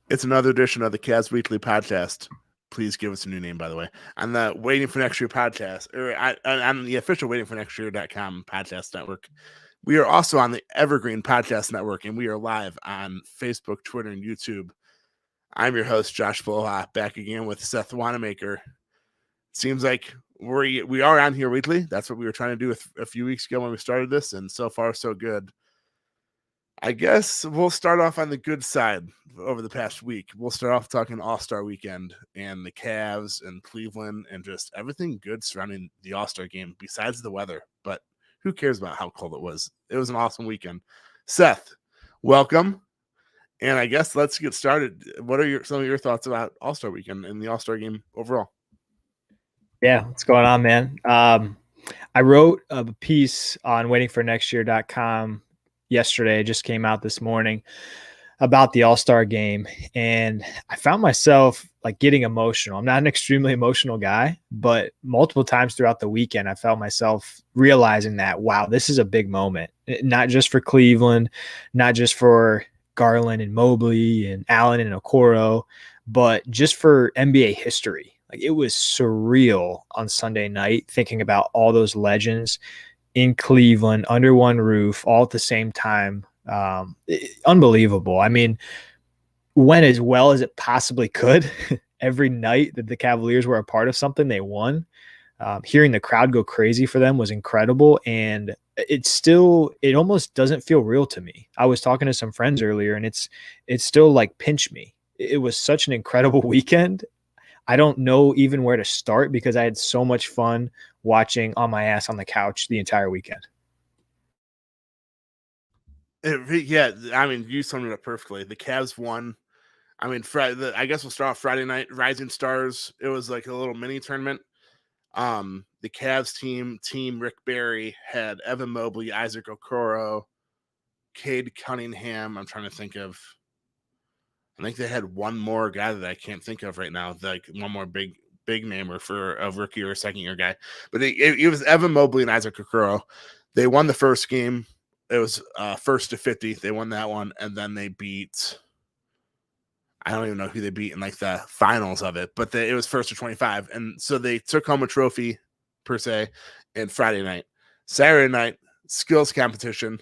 It's another edition of the Cavs Weekly Podcast. Please give us a new name, by the way. On the Waiting for Next Year podcast, or on the official Waiting for Next Year.com podcast network. We are also on the Evergreen Podcast Network, and we are live on Facebook, Twitter, and YouTube. I'm your host, Josh Bloha, back again with Seth Wanamaker. Seems like we are on here weekly. That's what we were trying to do a few weeks ago when we started this, and so far, so good. I guess we'll start off on the good side over the past week. We'll start off talking All-Star Weekend and the Cavs and Cleveland and just everything good surrounding the All-Star game besides the weather. But who cares about how cold it was? It was an awesome weekend. Seth, welcome. And I guess let's get started. What are some of your thoughts about All-Star Weekend and the All-Star game overall? Yeah, what's going on, man? I wrote a piece on waitingfornextyear.com yesterday. It just came out this morning about the All-Star game, and I found myself like getting emotional. I'm not an extremely emotional guy, but multiple times throughout the weekend, I felt myself realizing that, wow, this is a big moment, not just for Cleveland, not just for Garland and Mobley and Allen and Okoro, but just for NBA history. Like, it was surreal on Sunday night thinking about all those legends in Cleveland under one roof all at the same time. Unbelievable. I mean, went as well as it possibly could. Every night that the Cavaliers were a part of something, they won. Hearing the crowd go crazy for them was incredible. And it almost doesn't feel real to me. I was talking to some friends earlier, and it's still like pinch me. It was such an incredible weekend. I don't know even where to start because I had so much fun watching on my ass on the couch the entire weekend. Yeah, I mean, you summed it up perfectly. The Cavs won. I mean, I guess we'll start off Friday night. Rising Stars. It was like a little mini tournament. The Cavs team Rick Barry had Evan Mobley, Isaac Okoro, Cade Cunningham. I'm trying to think of. I think they had one more guy that I can't think of right now. Like one more big namer for a rookie or a second year guy. But it was Evan Mobley and Isaac Okoro. They won the first game. It was first to 50. They won that one, and then they beat. I don't even know who they beat in like the finals of it, but it was first to 25. And so they took home a trophy per se in Friday night. Saturday night, skills competition.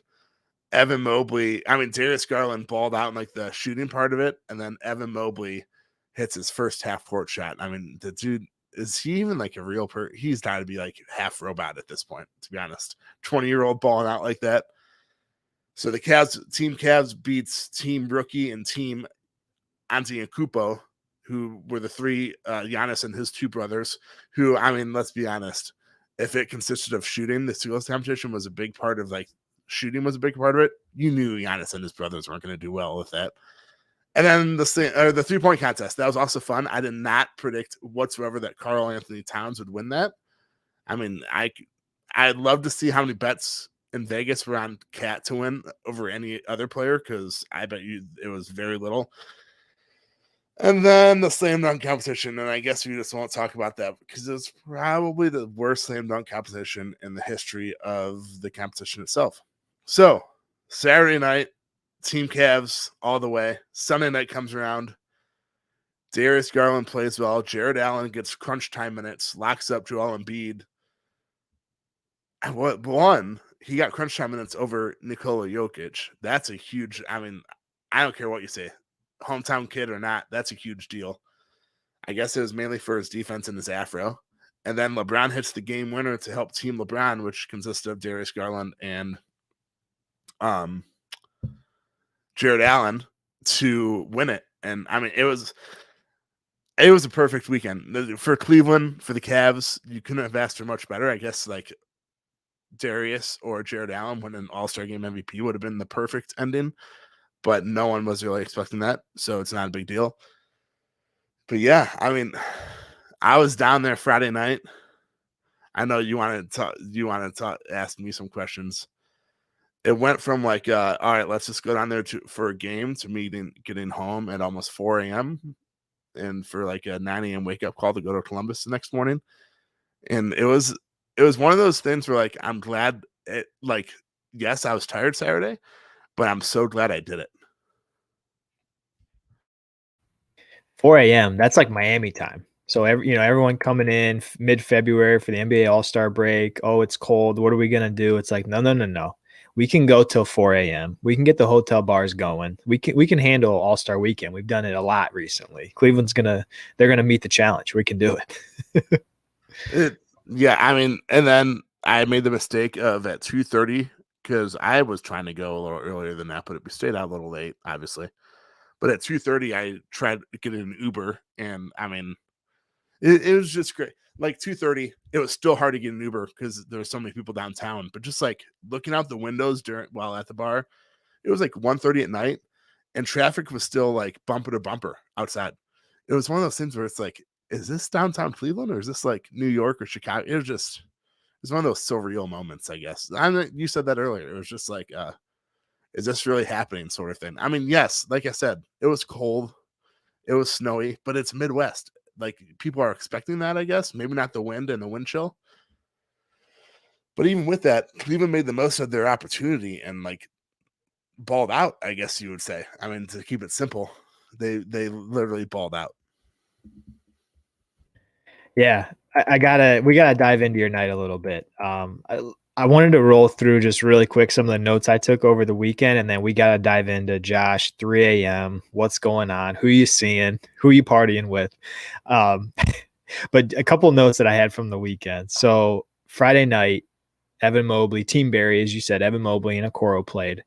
Evan Mobley, Darius Garland balled out in like the shooting part of it. And then Evan Mobley hits his first half court shot. I mean, the dude, is he even like a real person? He's got to be like half robot at this point, to be honest. 20-year-old balling out like that. So the Cavs beats team rookie and team Antetokounmpo, who were the three, Giannis and his two brothers, who, I mean, let's be honest, if it consisted of shooting, the skills competition was a big part of like shooting was a big part of it. You knew Giannis and his brothers weren't going to do well with that. And then the 3-point contest, that was also fun. I did not predict whatsoever that Karl-Anthony Towns would win that. I mean, I'd love to see how many bets in Vegas were on Cat to win over any other player, because I bet you it was very little. And then the slam dunk competition, and I guess we just won't talk about that because it's probably the worst slam dunk competition in the history of the competition itself. So, Saturday night, Team Cavs all the way. Sunday night comes around. Darius Garland plays well. Jared Allen gets crunch time minutes, locks up Joel Embiid. And what won? He got crunch time minutes over Nikola Jokic. That's a huge, I don't care what you say, hometown kid or not, that's a huge deal. I guess it was mainly for his defense and his afro. And then LeBron hits the game winner to help Team LeBron, which consisted of Darius Garland and Jared Allen, to win it. And I mean, it was a perfect weekend for Cleveland. For the Cavs, you couldn't have asked for much better. I guess like Darius or Jared Allen winning an All-Star Game MVP would have been the perfect ending, but no one was really expecting that, so it's not a big deal. But yeah, I mean, I was down there Friday night. I know you wanted to ask me some questions. It went from like, all right, let's just go down there for a game, to getting home at almost 4 a.m. and for like a 9 a.m. wake up call to go to Columbus the next morning. And it was one of those things where like, I'm glad it, like, yes, I was tired Saturday, but I'm so glad I did it. 4 a.m. That's like Miami time. So everyone coming in mid-February for the NBA All-Star break. Oh, it's cold. What are we gonna do? It's like no, no, no, no. We can go till 4 a.m. We can get the hotel bars going. We can handle All-Star weekend. We've done it a lot recently. They're gonna meet the challenge. We can do it. Yeah, I mean, and then I made the mistake of at 2:30 because I was trying to go a little earlier than that, but we stayed out a little late, obviously. But at 2:30, I tried to get an Uber, and I mean, it was just great. Like 2:30, it was still hard to get an Uber because there were so many people downtown. But just like looking out the windows while at the bar, it was like 1:30 at night, and traffic was still like bumper to bumper outside. It was one of those things where it's like, is this downtown Cleveland or is this like New York or Chicago? It's one of those surreal moments, I guess. You said that earlier. It was just like, is this really happening, sort of thing. I mean, yes, like I said, it was cold, it was snowy, but it's Midwest. Like people are expecting that, I guess. Maybe not the wind and the wind chill. But even with that, Cleveland made the most of their opportunity and like balled out, I guess you would say. I mean, to keep it simple, they literally balled out. Yeah, we gotta dive into your night a little bit. I wanted to roll through just really quick some of the notes I took over the weekend, and then we gotta dive into Josh, 3 a.m. What's going on? Who you seeing? Who you partying with? Um, but a couple notes that I had from the weekend. So Friday night, Evan Mobley, Team Barry, as you said, Evan Mobley and Okoro played.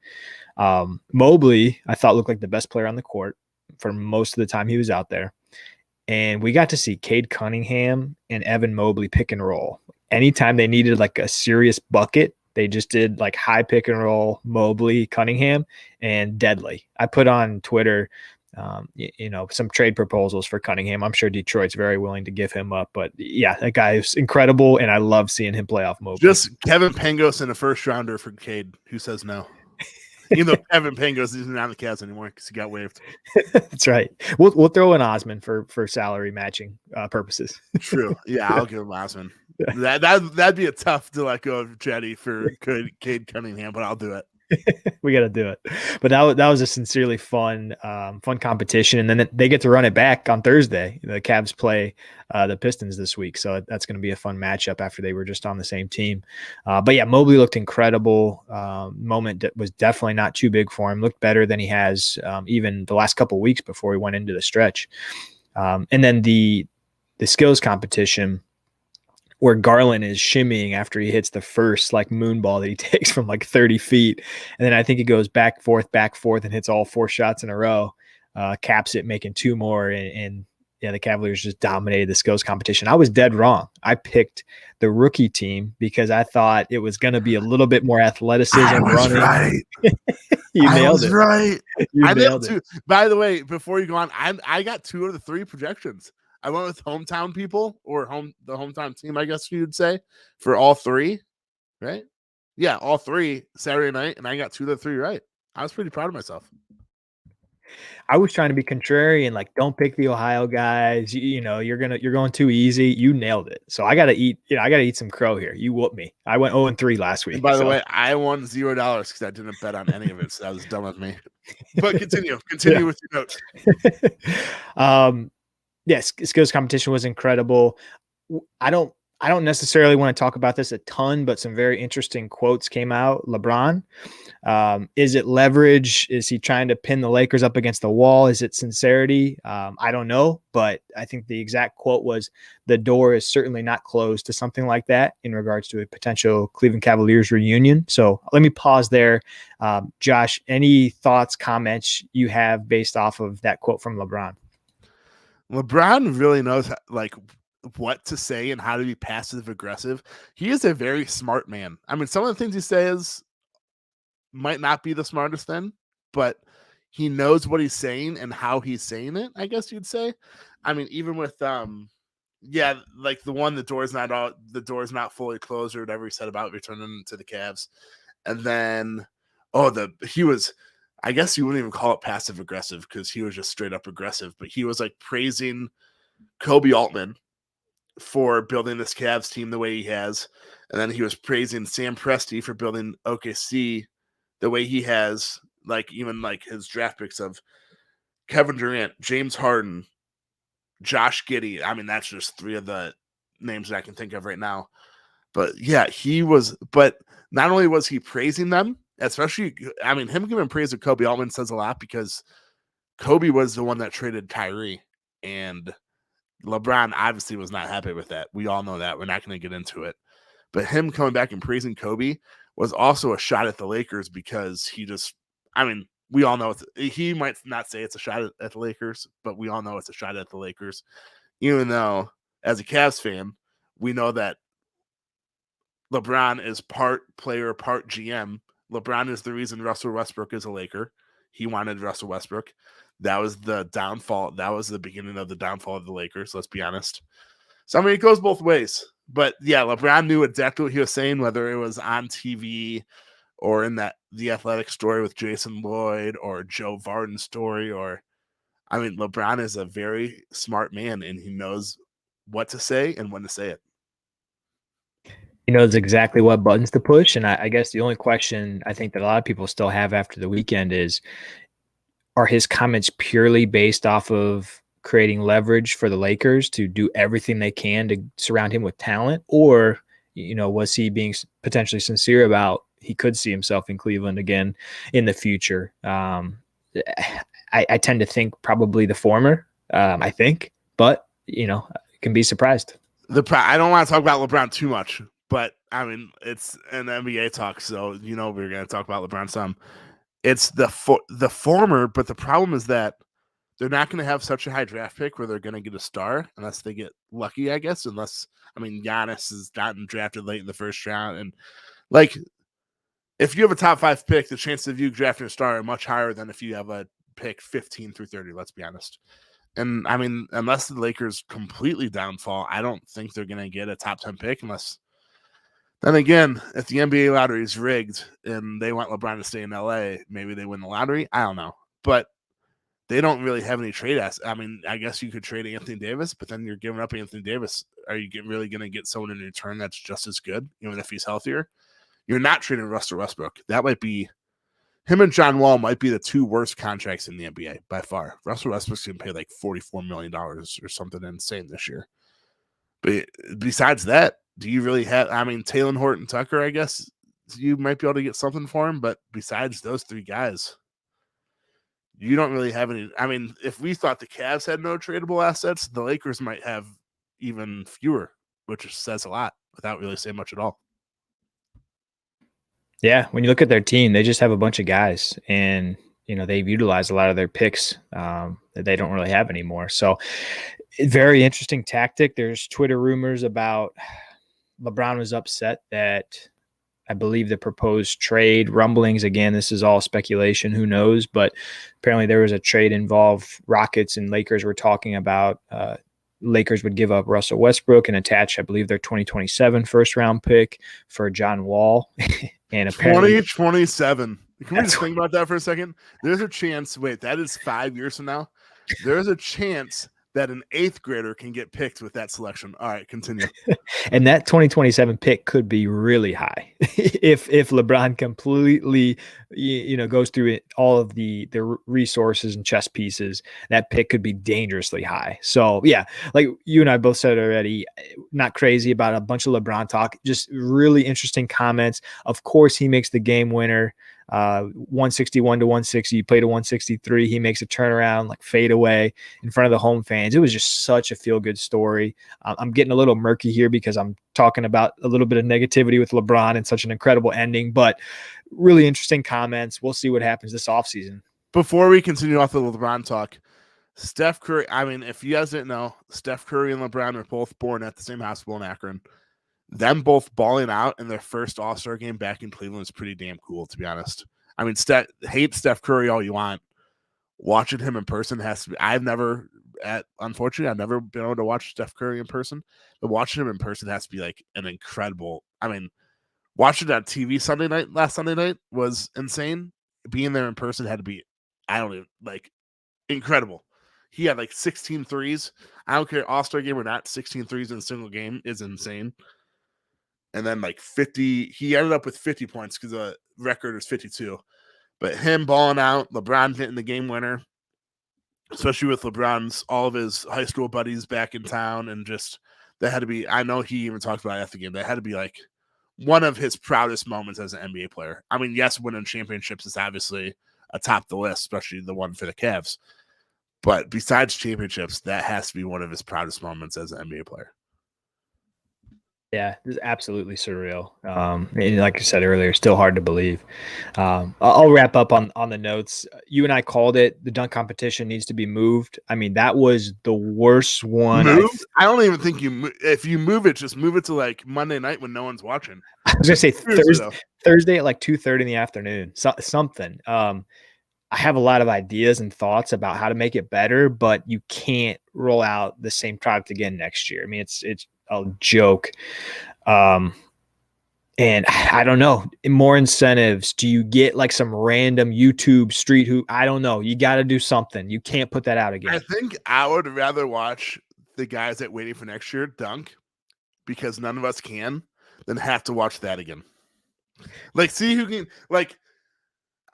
Mobley, I thought looked like the best player on the court for most of the time he was out there. And we got to see Cade Cunningham and Evan Mobley pick and roll. Anytime they needed like a serious bucket, they just did like high pick and roll Mobley, Cunningham, and deadly. I put on Twitter, some trade proposals for Cunningham. I'm sure Detroit's very willing to give him up. But yeah, that guy is incredible, and I love seeing him play off Mobley. Just Kevin Pangos in a first rounder for Cade. Who says no? Even though Kevin Pangos isn't on the Cavs anymore because he got waived. That's right. We'll throw in Osman for salary matching purposes. True. Yeah, I'll give him Osman. That'd be a tough to let go of Jetty for Cade Cunningham, but I'll do it. We got to do it. But that was a sincerely fun competition, and then they get to run it back on Thursday. The Cavs play the Pistons this week, so that's going to be a fun matchup after they were just on the same team. But yeah, Mobley looked incredible. Moment that was definitely not too big for him. Looked better than he has even the last couple of weeks before he went into the stretch. And then the skills competition, where Garland is shimmying after he hits the first like moon ball that he takes from like 30 feet. And then I think he goes back, forth, and hits all 4 shots in a row, caps it, making 2 more. And yeah, the Cavaliers just dominated the skills competition. I was dead wrong. I picked the rookie team because I thought it was going to be a little bit more athleticism. I was running. Right. You nailed it. Right. I nailed it. By the way, before you go on, I got 2 of the 3 projections. I went with hometown people or the hometown team, I guess you'd say, for all 3, right? Yeah, all 3 Saturday night, and I got 2 of the 3 right. I was pretty proud of myself. I was trying to be contrarian, like don't pick the Ohio guys. You're going too easy. You nailed it. So I gotta eat some crow here. You whooped me. I went 0-3 last week. And by the way, I won $0 because I didn't bet on any of it. So that was dumb of me. But continue with your notes. Yes, skills competition was incredible. I don't necessarily want to talk about this a ton, but some very interesting quotes came out. LeBron, is it leverage? Is he trying to pin the Lakers up against the wall? Is it sincerity? I don't know, but I think the exact quote was, the door is certainly not closed to something like that in regards to a potential Cleveland Cavaliers reunion. So let me pause there. Josh, any thoughts, comments you have based off of that quote from LeBron? LeBron really knows like what to say and how to be passive aggressive. He is a very smart man. I mean, some of the things he says might not be the smartest thing, but he knows what he's saying and how he's saying it, I guess you'd say. I mean, even with like the door's not fully closed or whatever he said about returning to the Cavs. And then I guess you wouldn't even call it passive aggressive because he was just straight up aggressive, but he was like praising Kobe Altman for building this Cavs team the way he has. And then he was praising Sam Presti for building OKC the way he has, like even like his draft picks of Kevin Durant, James Harden, Josh Giddey. I mean, that's just three of the names that I can think of right now. But yeah, he was. But not only was he praising them, especially, I mean, him giving praise to Kobe Altman says a lot because Kobe was the one that traded Kyrie, and LeBron obviously was not happy with that. We all know that. We're not going to get into it. But him coming back and praising Kobe was also a shot at the Lakers because he just, I mean, we all know he might not say it's a shot at the Lakers, but we all know it's a shot at the Lakers. Even though, as a Cavs fan, we know that LeBron is part player, part GM. LeBron is the reason Russell Westbrook is a Laker. He wanted Russell Westbrook. That was the downfall. That was the beginning of the downfall of the Lakers, let's be honest. So, I mean, it goes both ways. But, yeah, LeBron knew exactly what he was saying, whether it was on TV or in that The Athletic story with Jason Lloyd or Joe Varden's story. I mean, LeBron is a very smart man, and he knows what to say and when to say it. He knows exactly what buttons to push. And I guess the only question I think that a lot of people still have after the weekend is, are his comments purely based off of creating leverage for the Lakers to do everything they can to surround him with talent? Or, was he being potentially sincere about he could see himself in Cleveland again in the future? I tend to think probably the former, I think, but, can be surprised. I don't want to talk about LeBron too much, but I mean, it's an NBA talk, so we're going to talk about LeBron some. It's the former, but the problem is that they're not going to have such a high draft pick where they're going to get a star unless they get lucky, I guess. Unless, I mean, Giannis has gotten drafted late in the first round, and like, if you have a top 5 pick, the chances of you drafting a star are much higher than if you have a pick 15 through 30. Let's be honest. And I mean, unless the Lakers completely downfall, I don't think they're going to get a top 10 pick unless. Then again, if the NBA lottery is rigged and they want LeBron to stay in LA, maybe they win the lottery. I don't know. But they don't really have any trade assets. I mean, I guess you could trade Anthony Davis, but then you're giving up Anthony Davis. Are you really going to get someone in return that's just as good, even if he's healthier? You're not trading Russell Westbrook. That might be him and John Wall might be the 2 worst contracts in the NBA by far. Russell Westbrook's going to pay like $44 million or something insane this year. But besides that, do you really have, I mean, Taylor Horton Tucker, I guess you might be able to get something for him, but besides those 3 guys, you don't really have any. I mean, if we thought the Cavs had no tradable assets, the Lakers might have even fewer, which says a lot without really saying much at all. Yeah, when you look at their team, they just have a bunch of guys, and they've utilized a lot of their picks that they don't really have anymore. So, very interesting tactic. There's Twitter rumors about LeBron was upset that I believe the proposed trade rumblings. Again, this is all speculation. Who knows? But apparently, there was a trade involved. Rockets and Lakers were talking about. Lakers would give up Russell Westbrook and attach, I believe, their 2027 first round pick for John Wall. And apparently 2027. Can we just think about that for a second? There's a chance. Wait, that is 5 years from now. There's a chance that an 8th grader can get picked with that selection. All right, continue. And that 2027 pick could be really high if LeBron completely, goes through all of the resources and chess pieces. That pick could be dangerously high. So yeah, like you and I both said already, not crazy about a bunch of LeBron talk. Just really interesting comments. Of course, he makes the game winner. 161 to 160. You play to 163. He makes a turnaround, like fade away in front of the home fans. It was just such a feel good story. I'm getting a little murky here because I'm talking about a little bit of negativity with LeBron and such an incredible ending, but really interesting comments. We'll see what happens this offseason. Before we continue off the LeBron talk, Steph Curry, I mean, if you guys didn't know, Steph Curry and LeBron were both born at the same hospital in Akron. Them both balling out in their first All-Star game back in Cleveland is pretty damn cool, to be honest. I mean, hate Steph Curry all you want. Watching him in person has to be. Unfortunately, I've never been able to watch Steph Curry in person, but watching him in person has to be like an incredible. I mean, watching it on TV last Sunday night was insane. Being there in person had to be, incredible. He had like 16 threes. I don't care, All-Star game or not, 16 threes in a single game is insane. And then like 50, he ended up with 50 points because the record was 52. But him balling out, LeBron hitting the game winner, especially with LeBron's all of his high school buddies back in town, and just that had to be. I know he even talked about it after the game. That had to be like one of his proudest moments as an NBA player. I mean, yes, winning championships is obviously atop the list, especially the one for the Cavs. But besides championships, that has to be one of his proudest moments as an NBA player. Yeah, it's absolutely surreal. And like I said earlier, still hard to believe. I'll wrap up on the notes. You and I called it. The dunk competition needs to be moved. I mean, that was the worst one. I don't even think if you move it, just move it to like Monday night when no one's watching. I was gonna say Thursday at like 2:30 in the afternoon. Something. I have a lot of ideas and thoughts about how to make it better, but you can't roll out the same product again next year. I mean, it's a joke. And I don't know, more incentives. Do you get like some random YouTube street hoop? I don't know. You got to do something. You can't put that out again. I think I would rather watch the guys that waiting for next year dunk, because none of us can, than have to watch that again. Like, see who can, like,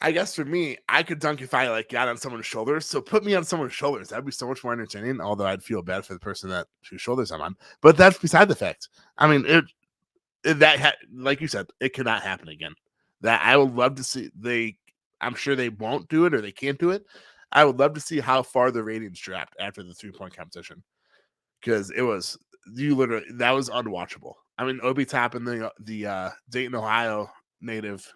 I guess for me, I could dunk if I like got on someone's shoulders. So put me on someone's shoulders. That'd be so much more entertaining. Although I'd feel bad for the person whose shoulders I'm on. But that's beside the fact. I mean, like you said, it cannot happen again. That I would love to see. I'm sure they won't do it or they can't do it. I would love to see how far the ratings dropped after the 3-point competition, because it was that was unwatchable. I mean, Obi Toppin, the Dayton, Ohio native,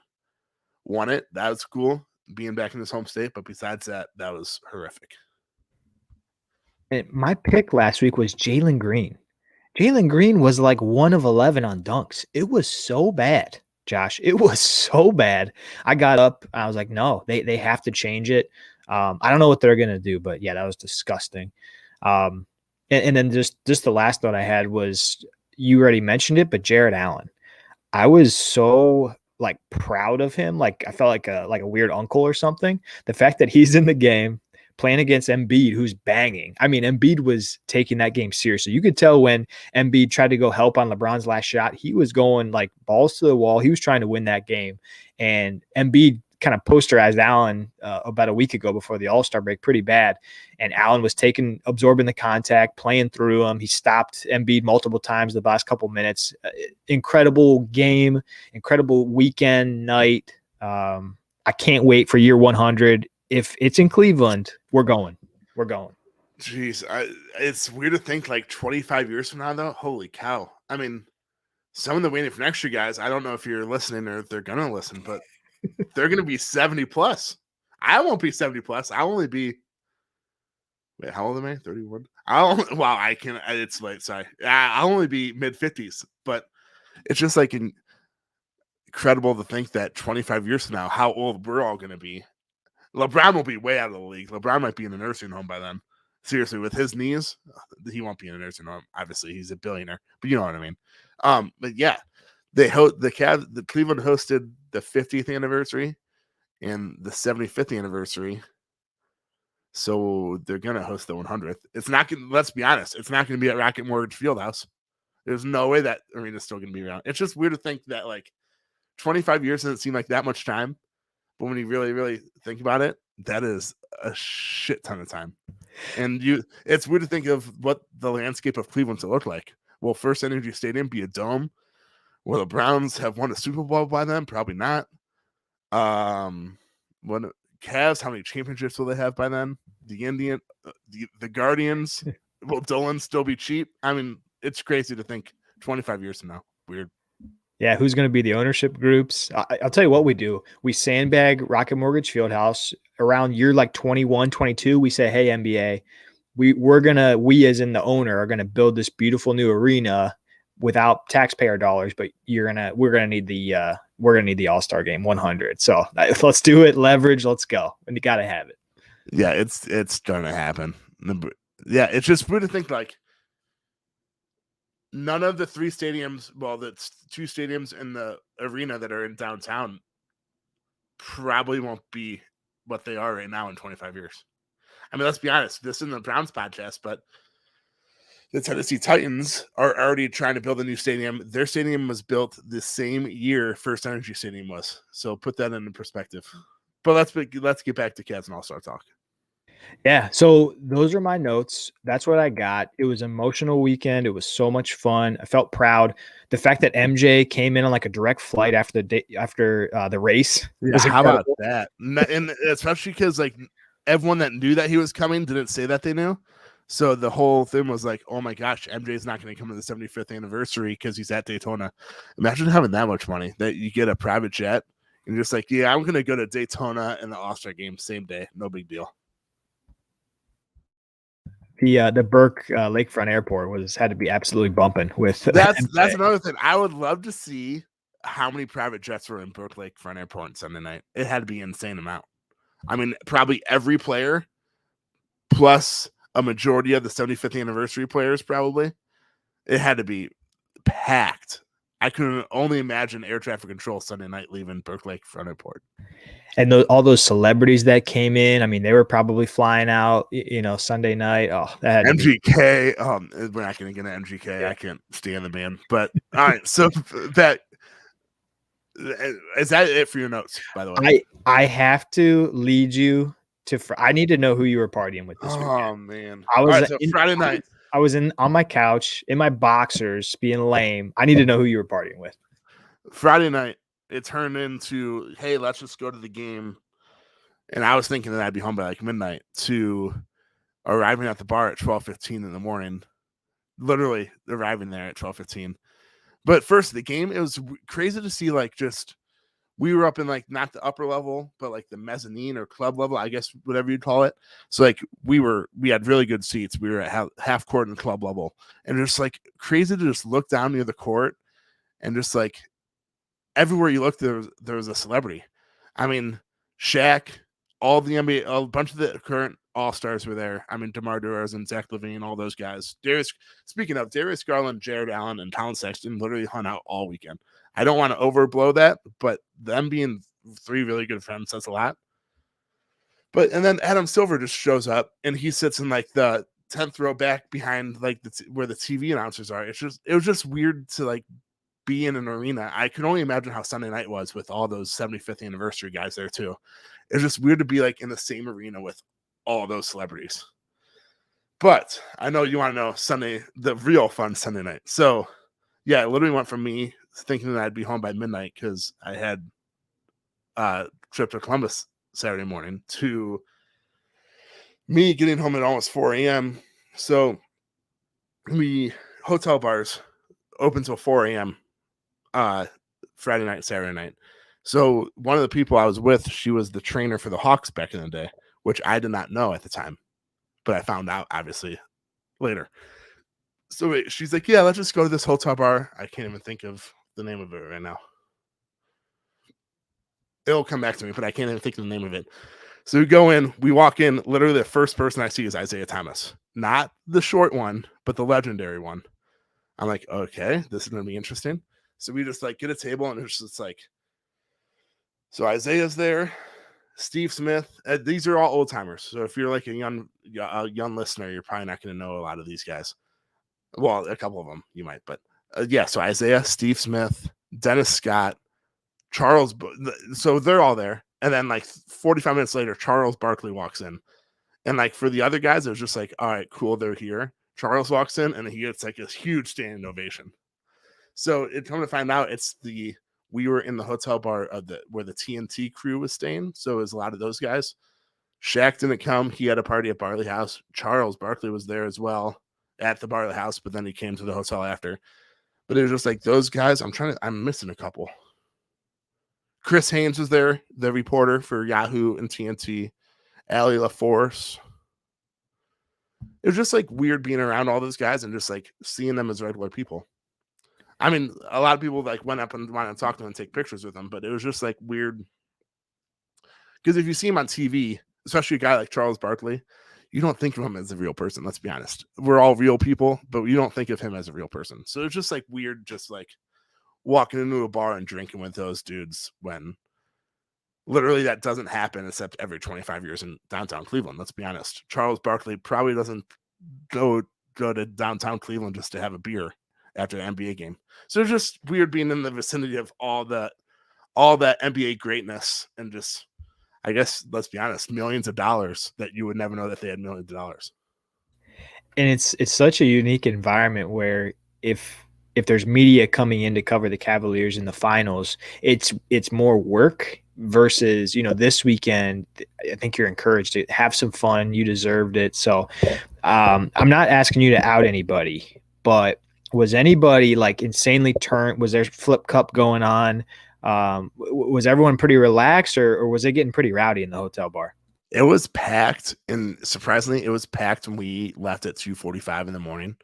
won it. That was cool, being back in his home state. But besides that, that was horrific. And my pick last week was Jalen Green. Jalen Green was like 1 of 11 on dunks. It was so bad, Josh. It was so bad. I got up. I was like, no, they have to change it. I don't know what they're going to do, but yeah, that was disgusting. And then just the last note I had was, you already mentioned it, but Jared Allen. I was so like proud of him. Like I felt like a weird uncle or something. The fact that he's in the game playing against Embiid, who's banging. I mean, Embiid was taking that game seriously. You could tell when Embiid tried to go help on LeBron's last shot, he was going like balls to the wall. He was trying to win that game. And Embiid kind of posterized Allen about a week ago before the All-Star break pretty bad. And Allen was absorbing the contact, playing through him. He stopped Embiid multiple times the last couple minutes. Incredible game, incredible weekend night. I can't wait for year 100. If it's in Cleveland, we're going. Jeez, it's weird to think like 25 years from now, though. Holy cow. I mean, some of the waiting for next year guys, I don't know if you're listening or if they're going to listen, but they're going to be 70 plus. I won't be 70 plus. I'll only be, wait, how old am I? 31? It's late. Sorry. I'll only be mid 50s, but it's just like incredible to think that 25 years from now, how old we're all going to be. LeBron will be way out of the league. LeBron might be in a nursing home by then. Seriously, with his knees, he won't be in a nursing home. Obviously, he's a billionaire, but you know what I mean. But yeah, the Cleveland hosted the 50th anniversary and the 75th anniversary, so they're gonna host the 100th. It's not gonna. Let's be honest, it's not gonna be at Rocket Mortgage Fieldhouse. There's no way that arena's still gonna be around. It's just weird to think that like 25 years doesn't seem like that much time. But when you really, really think about it, that is a shit ton of time. And it's weird to think of what the landscape of Cleveland to look like. Will First Energy Stadium be a dome? Will the Browns have won a Super Bowl by then? Probably not. When Cavs, how many championships will they have by then? The Guardians, will Dolan still be cheap? I mean, it's crazy to think 25 years from now. Weird. Yeah, who's going to be the ownership groups? I'll tell you what we do. We sandbag Rocket Mortgage Fieldhouse around year like 21, 22. We say, hey, NBA, we as in the owner are going to build this beautiful new arena without taxpayer dollars, but we're going to need the All-Star game 100. So let's do it. Leverage. Let's go. And you got to have it. Yeah, it's going to happen. Yeah, it's just weird to think like, none of the 3 stadiums, well, that's 2 stadiums in the arena that are in downtown, probably won't be what they are right now in 25 years. I mean, let's be honest, this isn't the Browns podcast, but the Tennessee Titans are already trying to build a new stadium. Their stadium was built the same year First Energy Stadium was. So put that into perspective. But let's get back to Cavs and All-Star talk. Yeah, so those are my notes. That's what I got. It was an emotional weekend. It was so much fun. I felt proud. The fact that MJ came in on like a direct flight after the race Yeah, was how about incredible. that? And especially because like everyone that knew that he was coming didn't say that they knew. So the whole thing was like, oh my gosh, MJ's not going to come to the 75th anniversary because he's at Daytona. Imagine having that much money that you get a private jet and you're just like, yeah, I'm going to go to Daytona and the All-Star game same day. No big deal. The Burke Lakefront Airport had to be absolutely bumping with That's MJ. another thing. I would love to see how many private jets were in Burke Lakefront Airport on Sunday night. It had to be an insane amount. I mean, probably every player plus a majority of the 75th anniversary players, probably. It had to be packed. I can only imagine air traffic control Sunday night leaving Burke Lakefront Airport. And all those celebrities that came in, I mean, they were probably flying out, Sunday night. Oh, that had to be. MGK, we're not going to get an MGK. Yeah. I can't stand the man. But all right, so that is that it for your notes, by the way? I have to lead you to. I need to know who you were partying with this weekend. Oh man! I All was right, so Friday night. I was on my couch in my boxers, being lame. I need to know who you were partying with. Friday night, it turned into, hey, let's just go to the game. And I was thinking that I'd be home by like midnight, to arriving at the bar at 12:15 in the morning. Literally arriving there at 12:15. But first, the game, it was crazy to see, like, just we were up in like not the upper level, but like the mezzanine or club level, I guess, whatever you'd call it. So like we had really good seats. We were at half court and club level, and just like crazy to just look down near the court and just like everywhere you looked, there was a celebrity. I mean, Shaq, all the NBA, a bunch of the current all-stars were there. I mean, DeMar DeRozan, Zach LaVine, all those guys. Speaking of Darius Garland, Jared Allen, and Colin Sexton literally hung out all weekend. I don't want to overblow that, but them being three really good friends says a lot. And then Adam Silver just shows up and he sits in like the 10th row back behind like where the TV announcers are. It was just weird to like be in an arena. I can only imagine how Sunday night was with all those 75th anniversary guys there too. It's just weird to be like in the same arena with all those celebrities. But I know you want to know the real fun Sunday night. So yeah, it literally went from me thinking that I'd be home by midnight because I had a trip to Columbus Saturday morning to me getting home at almost 4 a.m. So hotel bars open till 4 a.m. Friday night, Saturday night. So one of the people I was with, she was the trainer for the Hawks back in the day, which I did not know at the time, but I found out obviously later. So she's like, yeah, let's just go to this hotel bar. I can't even think of the name of it right now. It'll come back to me, but I can't even think of the name of it. So we go in, we walk in, literally the first person I see is Isaiah Thomas. Not the short one, but the legendary one. I'm like, okay, this is going to be interesting. So we just like get a table and it's just like, so Isaiah's there, Steve Smith. These are all old timers. So if you're like a young listener, you're probably not going to know a lot of these guys. Well, a couple of them you might, but yeah. So Isaiah, Steve Smith, Dennis Scott, Charles. So they're all there. And then like 45 minutes later, Charles Barkley walks in. And like for the other guys, it was just like, all right, cool, they're here. Charles walks in and he gets like a huge standing ovation. So it come to find out we were in the hotel bar where the TNT crew was staying. So it was a lot of those guys. Shaq didn't come. He had a party at Barley House. Charles Barkley was there as well at the Barley House, but then he came to the hotel after. But it was just like those guys. I'm missing a couple. Chris Haynes was there, the reporter for Yahoo and TNT. Allie LaForce. It was just like weird being around all those guys and just like seeing them as regular people. I mean, a lot of people like went up and wanted to talk to them and take pictures with them, but it was just like weird. Because if you see him on TV, especially a guy like Charles Barkley, you don't think of him as a real person. Let's be honest. We're all real people, but you don't think of him as a real person. So it's just like weird, just like walking into a bar and drinking with those dudes when literally that doesn't happen except every 25 years in downtown Cleveland. Let's be honest. Charles Barkley probably doesn't go to downtown Cleveland just to have a beer after the NBA game. So it's just weird being in the vicinity of all that NBA greatness and just, I guess, let's be honest, millions of dollars that you would never know that they had millions of dollars. And it's such a unique environment where if there's media coming in to cover the Cavaliers in the finals, it's more work versus, this weekend. I think you're encouraged to have some fun. You deserved it. So I'm not asking you to out anybody, but was anybody like insanely turned? Was there flip cup going on? Was everyone pretty relaxed, or was it getting pretty rowdy in the hotel bar? It was packed, and surprisingly, it was packed when we left at 2:45 in the morning,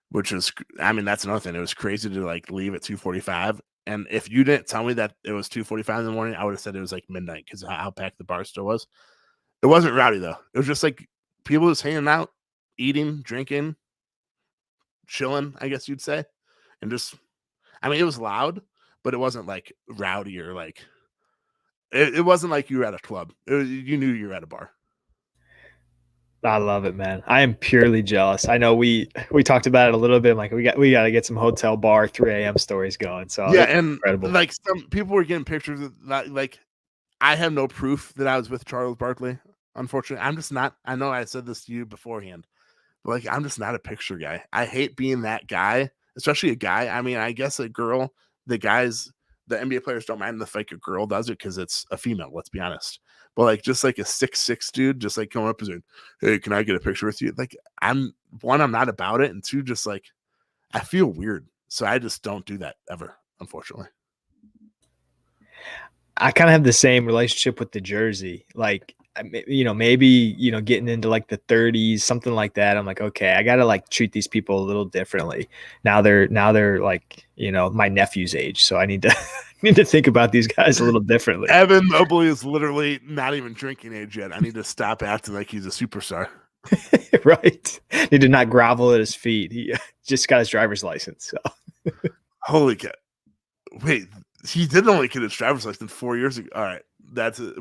which was, I mean, that's another thing. It was crazy to like leave at 2:45. And if you didn't tell me that it was 2:45 in the morning, I would have said it was like midnight because how packed the bar still was. It wasn't rowdy though. It was just like people just hanging out, eating, drinking, chilling, I guess you'd say. And just, I mean, it was loud, but it wasn't like rowdy or like, it wasn't like you were at a club. You knew you were at a bar. I love it, man. I am purely jealous. I know we talked about it a little bit. Like we got to get some hotel bar 3 a.m. stories going. So yeah, and incredible. Like some people were getting pictures of that. Like I have no proof that I was with Charles Barkley. Unfortunately, I'm just not. I know I said this to you beforehand, but like I'm just not a picture guy. I hate being that guy, especially a guy. I mean, I guess a girl. The NBA players don't mind if like a girl does it because it's a female. Let's be honest. But like just like a 6'6" dude, just like coming up and saying, "Hey, can I get a picture with you?" Like I'm not about it, and two, just like I feel weird, so I just don't do that ever. Unfortunately, I kind of have the same relationship with the jersey. Like, maybe, getting into like the 30s, something like that. I'm like, okay, I got to like treat these people a little differently. Now they're like, my nephew's age. So I need to need to think about these guys a little differently. Evan Mobley is literally not even drinking age yet. I need to stop acting like he's a superstar. Right. Need to not grovel at his feet. He just got his driver's license. So. Holy cow. Wait, he did only get his driver's license 4 years ago. All right.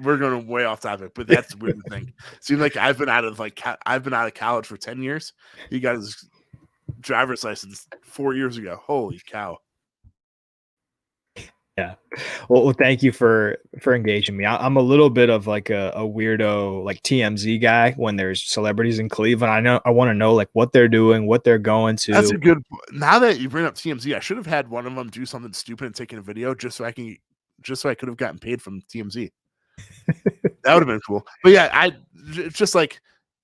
We're going way off topic, but that's weird to think. Seems like I've been out of college for 10 years. He got his driver's license 4 years ago. Holy cow. Yeah. Well, thank you for engaging me. I'm a little bit of like a weirdo, like TMZ guy when there's celebrities in Cleveland. I want to know like what they're doing, what they're going to. That's a good. Now that you bring up TMZ, I should have had one of them do something stupid and taken a video just so I could have gotten paid from TMZ. That would have been cool. But yeah, it's just like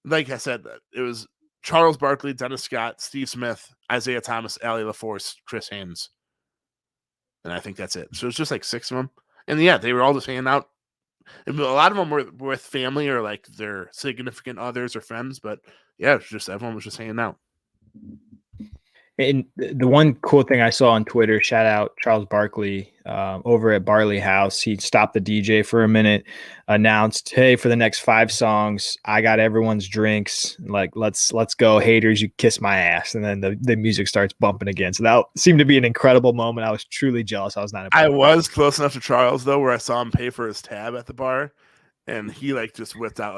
I said, it was Charles Barkley, Dennis Scott, Steve Smith, Isaiah Thomas, Allie LaForce, Chris Haynes. And I think that's it. So it's just like 6 of them. And yeah, they were all just hanging out. A lot of them were with family or like their significant others or friends. But yeah, it's just everyone was just hanging out. And the one cool thing I saw on Twitter, shout out Charles Barkley over at Barley House. He stopped the DJ for a minute, announced, "Hey, for the next 5 songs, I got everyone's drinks. Like, let's go, haters. You kiss my ass." And then the music starts bumping again. So that seemed to be an incredible moment. I was truly jealous. I was not. I was close enough to Charles though, where I saw him pay for his tab at the bar, and he like just whipped out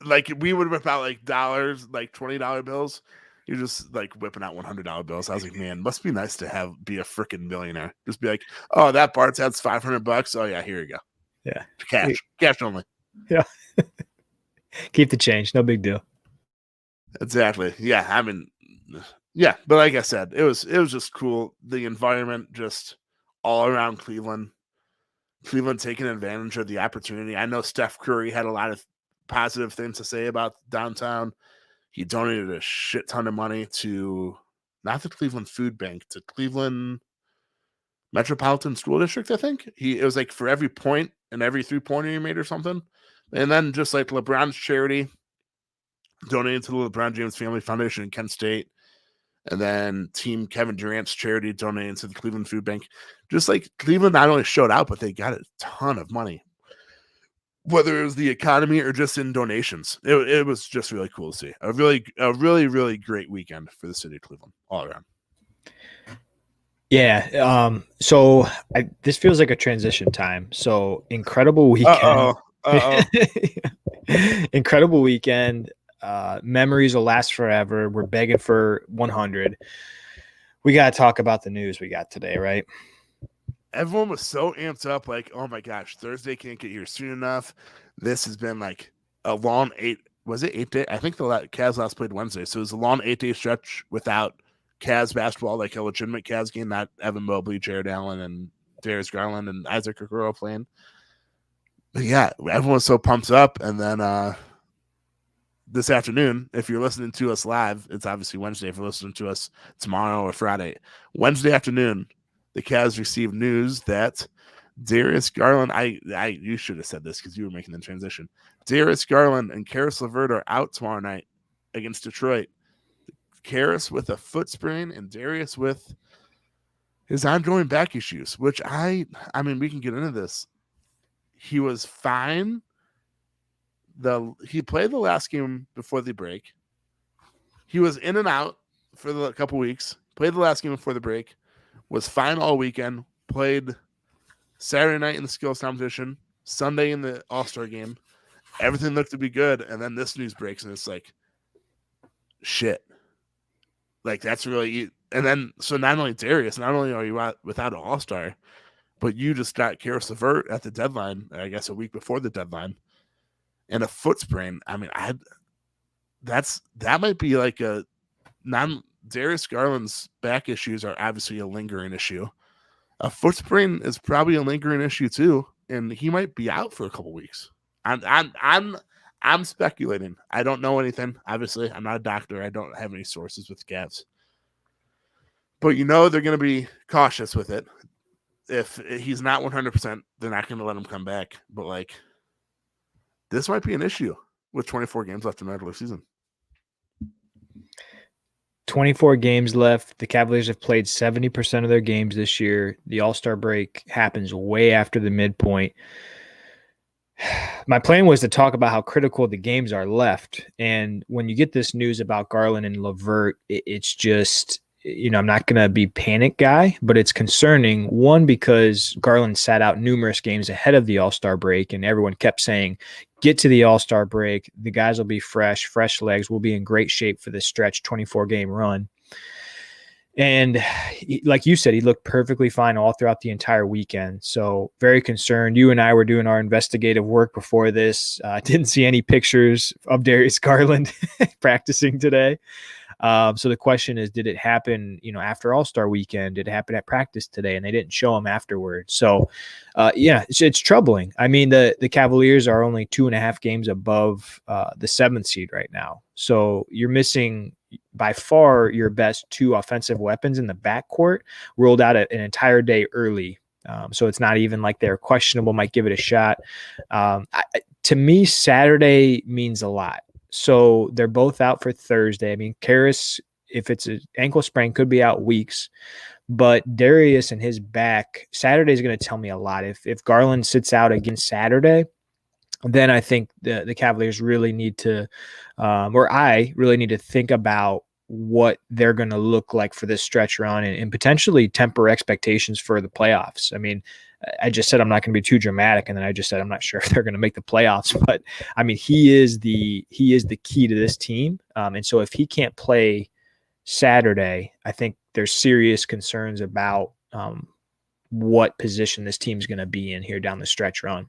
like we would whip out like dollars, like $20 bills. You're just like whipping out $100 bills. I was like, man, must be nice to be a freaking millionaire. Just be like, oh, that bar tab's $500. Oh yeah, here you go. Yeah, cash only. Yeah, keep the change. No big deal. Exactly. Yeah, I mean, yeah, but like I said, it was just cool. The environment, just all around Cleveland taking advantage of the opportunity. I know Steph Curry had a lot of positive things to say about downtown. He donated a shit ton of money to not the Cleveland Food Bank, to Cleveland Metropolitan School District, I think. It was like for every point and every 3-pointer he made or something. And then just like LeBron's charity donated to the LeBron James Family Foundation in Kent State. And then Team Kevin Durant's charity donated to the Cleveland Food Bank. Just like Cleveland not only showed out, but they got a ton of money. Whether it was the economy or just in donations, it was just really cool to see. A really great weekend for the city of Cleveland all around. Yeah. So this feels like a transition time. So incredible weekend. Incredible weekend. Memories will last forever. We're begging for 100. We got to talk about the news we got today, right? everyone was so amped up, like, oh my gosh, Thursday can't get here soon enough. This has been like a long 8 day? I think the Cavs last played Wednesday, so it was a long 8 day stretch without Cavs basketball, like a legitimate Cavs game, not Evan Mobley, Jared Allen, and Darius Garland and Isaac Okoro playing. But yeah, everyone was so pumped up, and then this afternoon, if you're listening to us live, it's obviously Wednesday. If you're listening to us tomorrow or Friday, Wednesday afternoon, the Cavs received news that Darius Garland, you should have said this because you were making the transition. Darius Garland and Caris LeVert are out tomorrow night against Detroit. Caris with a foot sprain and Darius with his ongoing back issues, which I mean, we can get into this. He was fine. He played the last game before the break. He was in and out for a couple weeks. Played the last game before the break. Was fine all weekend. Played Saturday night in the skills competition. Sunday in the All-Star game. Everything looked to be good, and then this news breaks, and it's like, shit. Like, that's really... And then, so not only Darius, not only are you out without an All-Star, but you just got Caris LeVert at the deadline, I guess a week before the deadline, and a foot sprain. I mean, that might be like a Darius Garland's back issues are obviously a lingering issue. A foot sprain is probably a lingering issue too, and he might be out for a couple weeks. I'm speculating. I don't know anything. Obviously, I'm not a doctor. I don't have any sources with Cavs. But they're going to be cautious with it. If he's not 100%, they're not going to let him come back. But like, this might be an issue with 24 games left in the regular season. 24 games left. The Cavaliers have played 70% of their games this year. The All-Star break happens way after the midpoint. My plan was to talk about how critical the games are left. And when you get this news about Garland and LeVert, it's just, I'm not going to be panic guy, but it's concerning. One, because Garland sat out numerous games ahead of the All-Star break, and everyone kept saying, get to the All-Star break. The guys will be fresh legs. We'll be in great shape for this stretch 24-game run. And like you said, he looked perfectly fine all throughout the entire weekend. So very concerned. You and I were doing our investigative work before this. Didn't see any pictures of Darius Garland practicing today. So the question is, did it happen, after All-Star weekend? Did it happen at practice today? And they didn't show him afterwards. So, it's troubling. I mean, the Cavaliers are only 2.5 games above the 7th seed right now. So you're missing by far your best 2 offensive weapons in the backcourt, ruled out an entire day early. So it's not even like they're questionable, might give it a shot. To me, Saturday means a lot. So they're both out for Thursday. I mean, Caris, if it's an ankle sprain, could be out weeks. But Darius and his back, Saturday is going to tell me a lot. If Garland sits out again Saturday, then I think the Cavaliers really need to, or I really need to think about what they're going to look like for this stretch run and potentially temper expectations for the playoffs. I mean, I just said I'm not going to be too dramatic, and then I just said I'm not sure if they're going to make the playoffs. But I mean, he is the key to this team, and so if he can't play Saturday, I think there's serious concerns about what position this team's going to be in here down the stretch run.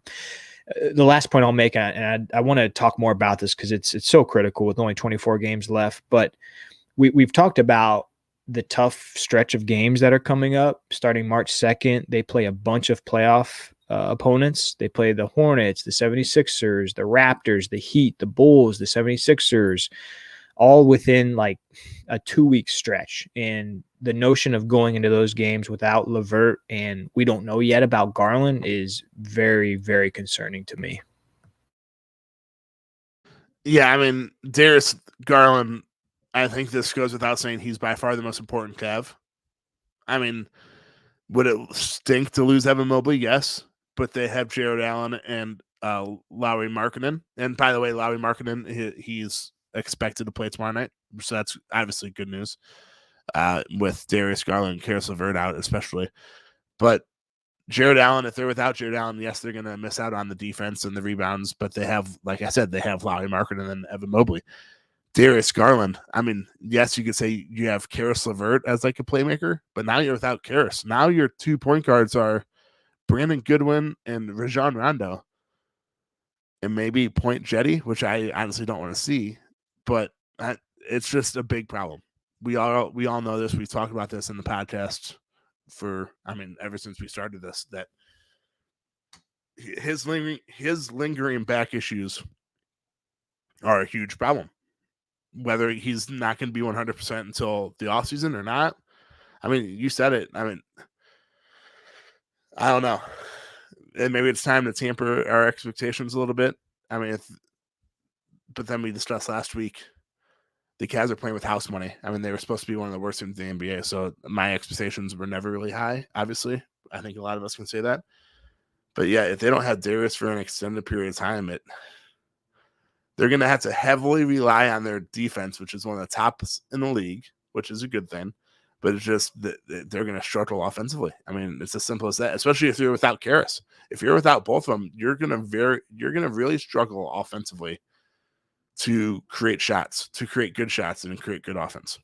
The last point I'll make, and I want to talk more about this because it's so critical with only 24 games left, but we've talked about the tough stretch of games that are coming up starting March 2nd. They play a bunch of playoff opponents. They play the Hornets, the 76ers, the Raptors, the Heat, the Bulls, the 76ers, all within like a 2-week stretch. And the notion of going into those games without LeVert, and we don't know yet about Garland, is very, very concerning to me. Yeah, I mean, Darius Garland, I think this goes without saying, he's by far the most important Cav. I mean, would it stink to lose Evan Mobley? Yes, but they have Jared Allen and Lauri Markkanen. And by the way, Lauri Markkanen, he's expected to play tomorrow night, so that's obviously good news. With Darius Garland and Caris LeVert out, especially. But Jared Allen, if they're without Jared Allen, yes, they're going to miss out on the defense and the rebounds, but they have, like I said, they have Lauri Markkanen and Evan Mobley. Darius Garland, I mean, yes, you could say you have Caris LeVert as like a playmaker, but now you're without Caris. Now your 2 point guards are Brandon Goodwin and Rajon Rondo, and maybe Point Jetty, which I honestly don't want to see, but it's just a big problem. We all know this. We've talked about this in the podcast ever since we started this, that his lingering back issues are a huge problem. Whether he's not going to be 100% until the offseason or not. I mean, you said it. I mean, I don't know. And maybe it's time to tamper our expectations a little bit. I mean, but then we discussed last week, the Cavs are playing with house money. I mean, they were supposed to be one of the worst teams in the NBA, so my expectations were never really high, obviously. I think a lot of us can say that. But yeah, if they don't have Darius for an extended period of time, they're going to have to heavily rely on their defense, which is one of the tops in the league, which is a good thing. But it's just that they're going to struggle offensively. I mean, it's as simple as that, especially if you're without Caris. If you're without both of them, you're going to really struggle offensively to create shots, to create good shots, and create good offense.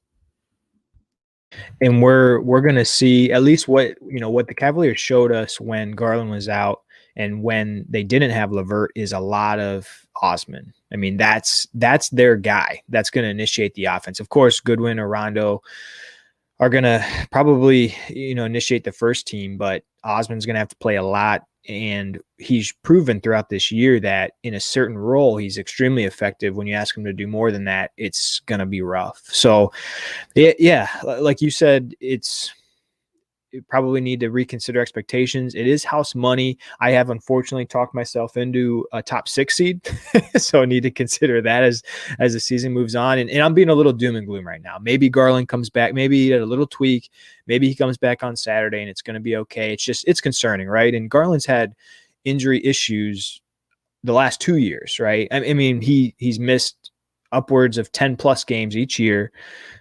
And we're going to see at least what the Cavaliers showed us when Garland was out and when they didn't have LeVert is a lot of Osman. I mean, that's their guy that's going to initiate the offense. Of course, Goodwin or Rondo are going to probably, initiate the first team, but Osman's going to have to play a lot. And he's proven throughout this year that in a certain role, he's extremely effective. When you ask him to do more than that, it's going to be rough. So, yeah, like you said, you probably need to reconsider expectations. It is house money. I have unfortunately talked myself into a top 6 seed. So I need to consider that as the season moves on. And I'm being a little doom and gloom right now. Maybe Garland comes back. Maybe he had a little tweak. Maybe he comes back on Saturday and it's going to be okay. It's concerning, right? And Garland's had injury issues the last 2 years, right? I mean, he's missed upwards of 10 plus games each year.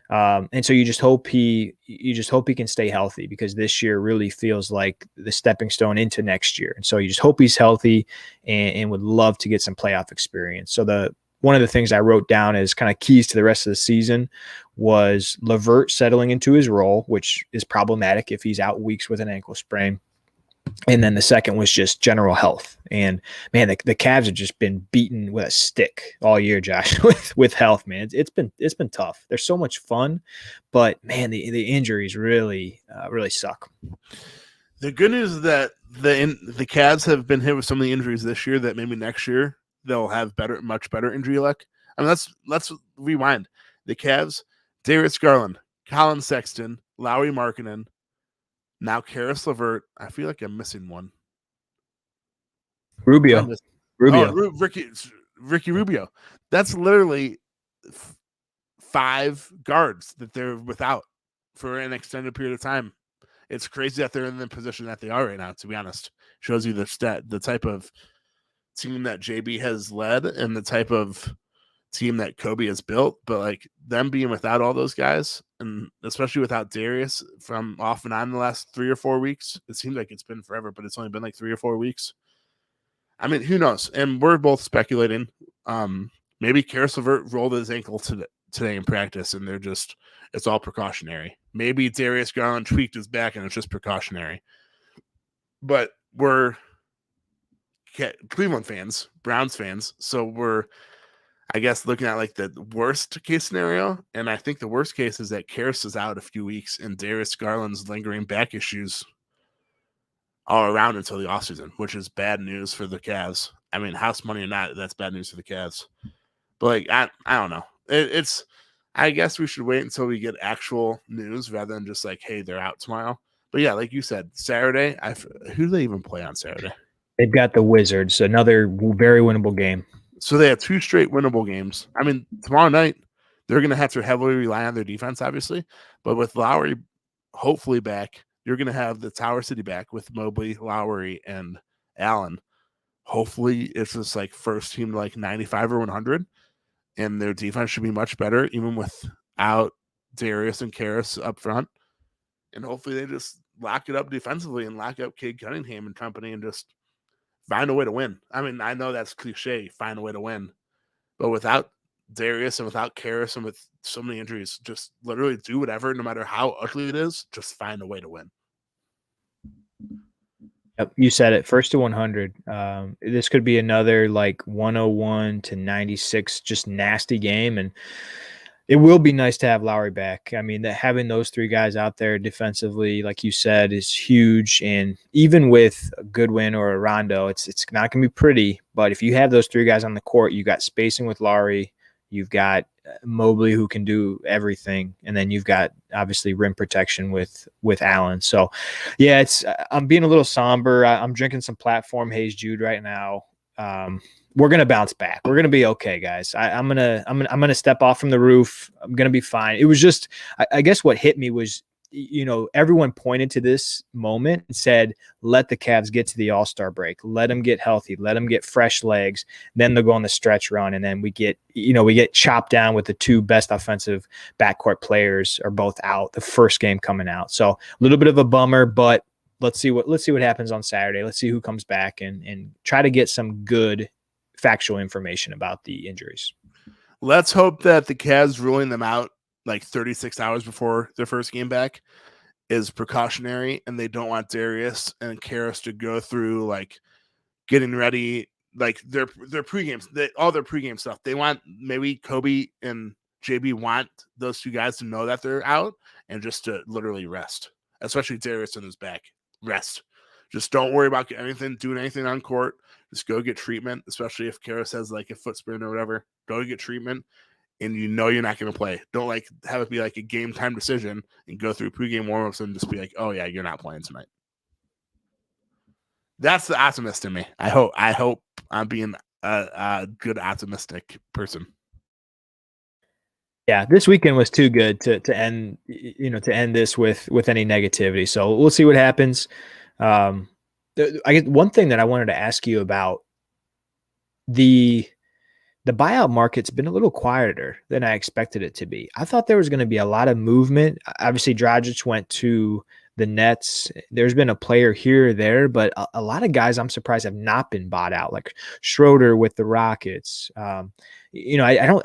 And so you just hope he can stay healthy, because this year really feels like the stepping stone into next year. And so you just hope he's healthy and would love to get some playoff experience. So one of the things I wrote down as kind of keys to the rest of the season was LeVert settling into his role, which is problematic if he's out weeks with an ankle sprain. And then the second was just general health. And man, the Cavs have just been beaten with a stick all year, Josh, with health, man. It's been tough. They're so much fun, but man, the injuries really suck. The good news is that the Cavs have been hit with some of the injuries this year that maybe next year they'll have much better injury luck. I mean, let's rewind. The Cavs, Darius Garland, Colin Sexton, Lauri Markkanen, now Caris LeVert. I feel like I'm missing one. Rubio. Ricky Rubio. That's literally 5 guards that they're without for an extended period of time. It's crazy that they're in the position that they are right now, to be honest. Shows you the type of team that JB has led and the type of team that Kobe has built. But like them being without all those guys, and especially without Darius from off and on the last 3 or 4 weeks, it seems like it's been forever, but it's only been like 3 or 4 weeks. I mean, who knows? And we're both speculating. Maybe Caris LeVert rolled his ankle today in practice, and it's all precautionary. Maybe Darius Garland tweaked his back, and it's just precautionary. But we're Cleveland fans, Browns fans, so we're, I guess, looking at like the worst case scenario. And I think the worst case is that Caris is out a few weeks and Darius Garland's lingering back issues all around until the offseason, which is bad news for the Cavs. I mean, house money or not, that's bad news for the Cavs. But like, I don't know. I guess we should wait until we get actual news rather than just like, hey, they're out tomorrow. But yeah, like you said, Saturday, who do they even play on Saturday? They've got the Wizards, another very winnable game. So they have 2 straight winnable games. I mean, tomorrow night, they're going to have to heavily rely on their defense, obviously. But with Lowry hopefully back, you're going to have the Tower City back with Mobley, Lowry, and Allen. Hopefully, it's just like first team to like 95 or 100. And their defense should be much better, even without Darius and Caris up front. And hopefully they just lock it up defensively and lock up Cade Cunningham and company and just find a way to win. I mean, I know that's cliche, find a way to win. But without Darius and without Caris and with so many injuries, just literally do whatever, no matter how ugly it is, just find a way to win. Yep, you said it. First to 100. This could be another like 101 to 96, just nasty game, and it will be nice to have Lowry back. I mean, having those three guys out there defensively, like you said, is huge. And even with a Goodwin or a Rondo, it's not going to be pretty. But if you have those three guys on the court, you got spacing with Lowry, you've got Mobley who can do everything, and then you've got obviously rim protection with Allen. So, yeah, I'm being a little somber. I'm drinking some Platform Haze Jude right now. We're gonna bounce back. We're gonna be okay, guys. I'm gonna step off from the roof. I'm gonna be fine. It was just, I guess what hit me was, everyone pointed to this moment and said, let the Cavs get to the All-Star break. Let them get healthy. Let them get fresh legs. Then they'll go on the stretch run, and then we get chopped down with the two best offensive backcourt players are both out. The first game coming out, so a little bit of a bummer, but let's see what happens on Saturday. Let's see who comes back and try to get some good factual information about the injuries. Let's hope that the Cavs ruling them out like 36 hours before their first game back is precautionary, and they don't want Darius and Caris to go through like getting ready, like their pregame, all their pregame stuff. They want, maybe Kobe and JB want those two guys to know that they're out and just to literally rest, especially Darius in his back. Rest. Just don't worry about doing anything on court. Just go get treatment, especially if Caris has like a foot sprain or whatever. Go get treatment, and you're not going to play. Don't like have it be like a game time decision and go through pregame warmups and just be like, oh yeah, you're not playing tonight. That's the optimist in me. I hope I'm being a good optimistic person. Yeah, this weekend was too good to end this with any negativity. So we'll see what happens. I guess one thing that I wanted to ask you about, the buyout market's been a little quieter than I expected it to be. I thought there was going to be a lot of movement. Obviously, Dragic went to the Nets. There's been a player here or there, but a lot of guys I'm surprised have not been bought out, like Schroeder with the Rockets. I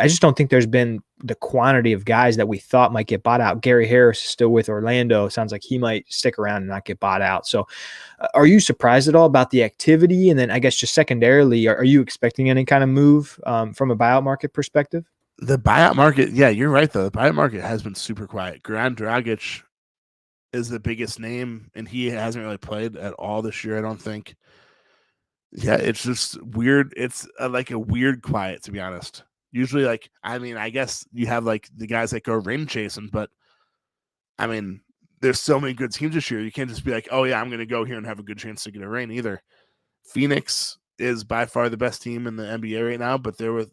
just don't think there's been the quantity of guys that we thought might get bought out. Gary Harris is still with Orlando. Sounds like he might stick around and not get bought out. So are you surprised at all about the activity? And then I guess just secondarily, are you expecting any kind of move from a buyout market perspective? The buyout market, yeah, you're right, though. The buyout market has been super quiet. Goran Dragic is the biggest name, and he hasn't really played at all this year, I don't think. Yeah, it's just weird. It's like a weird quiet, to be honest. Usually, I guess you have like the guys that go rain chasing, but I mean, there's so many good teams this year. You can't just be like, oh yeah, I'm going to go here and have a good chance to get a rain either. Phoenix is by far the best team in the NBA right now, but the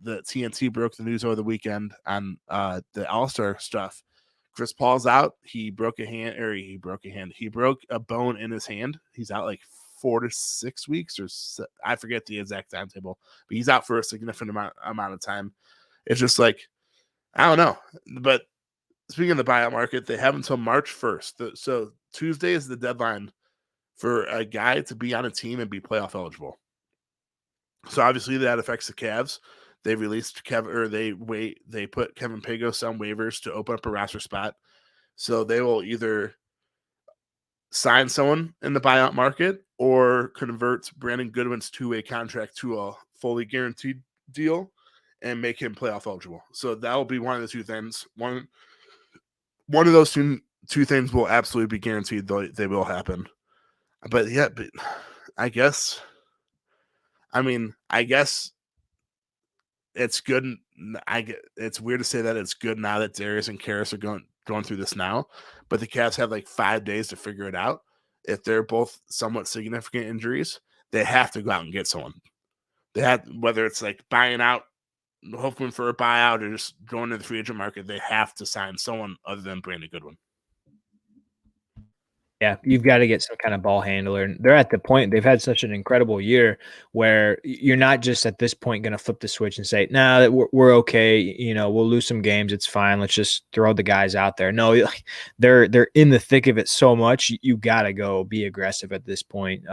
TNT broke the news over the weekend on the All-Star stuff. Chris Paul's out. He broke a bone in his hand. He's out like 4 to 6 weeks, or I forget the exact timetable, but he's out for a significant amount of time. It's just like, I don't know. But speaking of the buyout market, they have until March 1st. So Tuesday is the deadline for a guy to be on a team and be playoff eligible. So obviously that affects the Cavs. They released they put Kevin Pagos on waivers to open up a roster spot. So they will either sign someone in the buyout market or convert Brandon Goodwin's two-way contract to a fully guaranteed deal and make him playoff eligible. So that will be one of the two things. One of those two things will absolutely be guaranteed. They will happen. But yeah, I guess it's good. It's weird to say that it's good now that Darius and Caris are going through this now, but the Cavs have like 5 days to figure it out. If they're both somewhat significant injuries, they have to go out and get someone. They have, whether it's like buying out, hoping for a buyout, or just going to the free agent market, they have to sign someone other than Brandon Goodwin. Yeah, you've got to get some kind of ball handler. And they're at the point, they've had such an incredible year where you're not just at this point going to flip the switch and say, nah, we're okay. We'll lose some games. It's fine. Let's just throw the guys out there. No, they're in the thick of it so much. You got to go be aggressive at this point.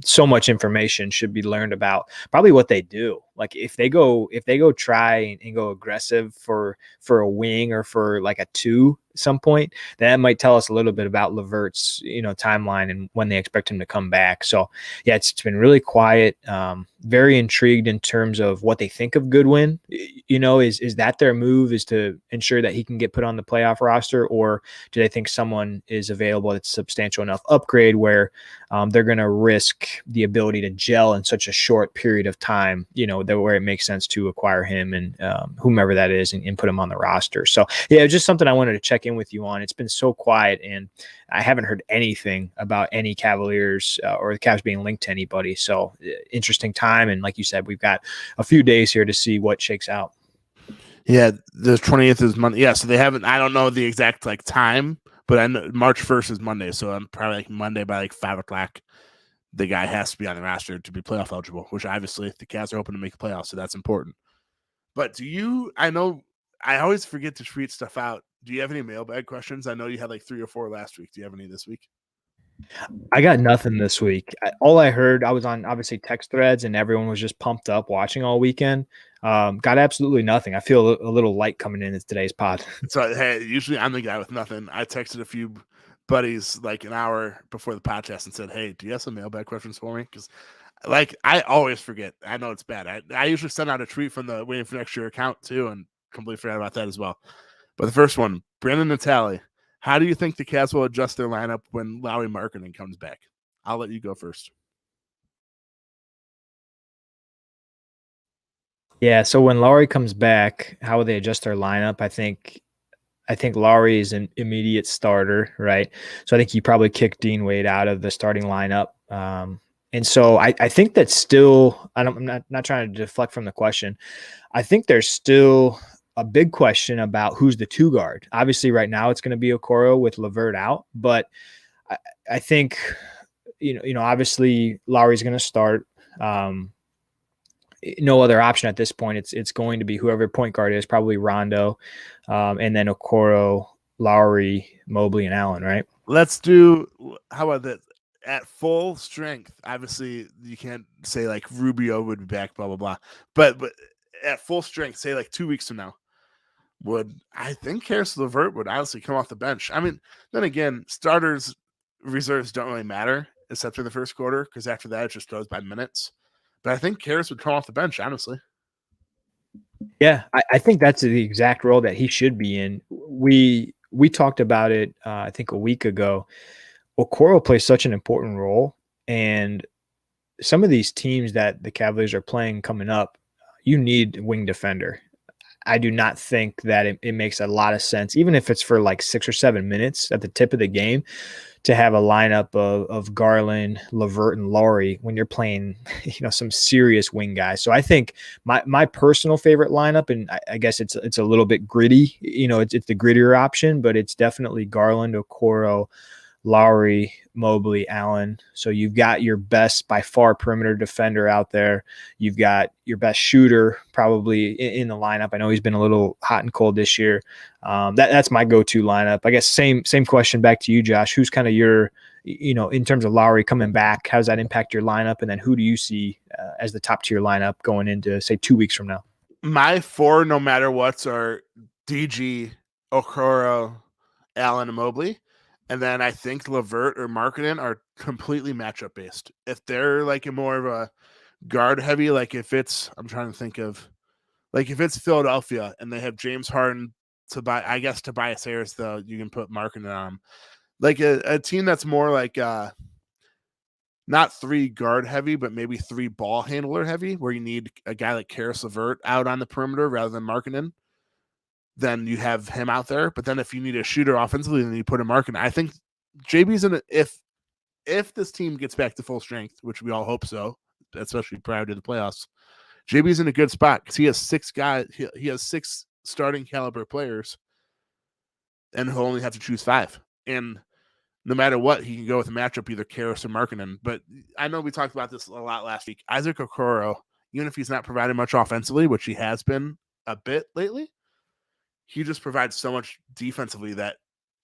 So much information should be learned about probably what they do. Like if they go try and go aggressive for a wing or for like a 2 at some point, that might tell us a little bit about LeVert's timeline and when they expect him to come back. So yeah, it's been really quiet. Very intrigued in terms of what they think of Goodwin. Is that their move, is to ensure that he can get put on the playoff roster, or do they think someone is available that's substantial enough upgrade where they're going to risk the ability to gel in such a short period of time, where it makes sense to acquire him and whomever that is and put him on the roster. So yeah, just something I wanted to check in with you on. It's been so quiet, and I haven't heard anything about any Cavaliers or the Cavs being linked to anybody. So interesting time. And like you said, we've got a few days here to see what shakes out. Yeah, the 20th is Monday. Yeah, so they haven't. I don't know the exact time, but I know March 1st is Monday. So I'm probably Monday by 5:00. The guy has to be on the roster to be playoff eligible, which obviously the Cavs are hoping to make the playoffs, so that's important. But I know I always forget to tweet stuff out. Do you have any mailbag questions? I know you had 3 or 4 last week. Do you have any this week? I got nothing this week. All I heard, I was on obviously text threads, and everyone was just pumped up watching all weekend. Got absolutely nothing. I feel a little light coming in today's pod. So hey, usually I'm the guy with nothing. I texted a few buddies an hour before the podcast and said, "Hey, do you have some mailbag questions for me?" Because I always forget. I know it's bad. I usually send out a tweet from the Waiting for Next Year account too, and completely forgot about that as well. But the first one, Brandon Natali, how do you think the Cavs will adjust their lineup when Lauri Markkanen comes back? I'll let you go first. Yeah, so when Lauri comes back, how will they adjust their lineup? I think Lauri is an immediate starter, right? So I think you probably kick Dean Wade out of the starting lineup. And so I think that's still, I'm not trying to deflect from the question. I think there's still a big question about who's the 2 guard. Obviously, right now it's going to be Okoro with LeVert out, but I think, obviously Lauri's going to start. No other option at this point. It's going to be whoever point guard is, probably Rondo, and then Okoro, Lauri, Mobley, and Allen, right? Let's do, how about that? At full strength, obviously you can't say Rubio would be back, blah, blah, blah. But at full strength, say 2 weeks from now, I think Caris LeVert would honestly come off the bench. I mean, then again, starters, reserves don't really matter except for the first quarter, because after that it just goes by minutes. But I think Caris would come off the bench, honestly. Yeah, I think that's the exact role that he should be in. We talked about it, I think a week ago. Okoro plays such an important role, and some of these teams that the Cavaliers are playing coming up, you need a wing defender. I do not think that it makes a lot of sense, even if it's for 6 or 7 minutes at the tip of the game, to have a lineup of Garland, LeVert, and Lauri when you're playing, some serious wing guys. So I think my personal favorite lineup, and I guess it's a little bit gritty, it's the grittier option, but it's definitely Garland, Okoro, Lauri, Mobley, Allen. So you've got your best by far perimeter defender out there. You've got your best shooter probably in the lineup. I know he's been a little hot and cold this year. That's my go-to lineup. I guess same question back to you, Josh. Who's kind of your, in terms of Lauri coming back, how does that impact your lineup? And then who do you see as the top tier lineup going into, say, 2 weeks from now? My 4, no matter what, are DG, Okoro, Allen, and Mobley. And then I think LeVert or Markkanen are completely matchup based. If they're more of a guard heavy, if it's, I'm trying to think of, if it's Philadelphia and they have James Harden, Tobias Harris, though, you can put Markkanen on them. A team that's more not 3 guard heavy, but maybe 3 ball handler heavy, where you need a guy like Caris LeVert out on the perimeter rather than Markkanen. Then you have him out there. But then if you need a shooter offensively, then you put a Markkanen. I think JB's in if this team gets back to full strength, which we all hope so, especially prior to the playoffs, JB's in a good spot because he has 6 guys. He has 6 starting caliber players, and he'll only have to choose 5. And no matter what, he can go with a matchup, either Caris or Markkanen. But I know we talked about this a lot last week. Isaac Okoro, even if he's not providing much offensively, which he has been a bit lately, he just provides so much defensively that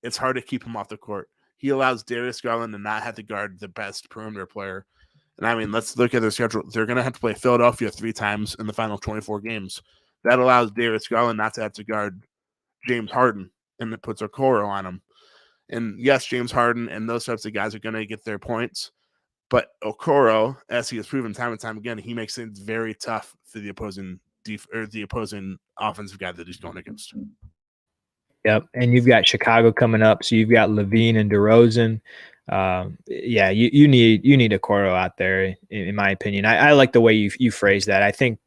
it's hard to keep him off the court. He allows Darius Garland to not have to guard the best perimeter player. And I mean, let's look at their schedule. They're going to have to play Philadelphia 3 times in the final 24 games. That allows Darius Garland not to have to guard James Harden, and it puts Okoro on him. And yes, James Harden and those types of guys are going to get their points. But Okoro, as he has proven time and time again, he makes things very tough for the opposing offensive guy that he's going against. Yep, and you've got Chicago coming up, so you've got Levine and DeRozan. Yeah, you need Okoro out there, in my opinion. I like the way you phrase that. I think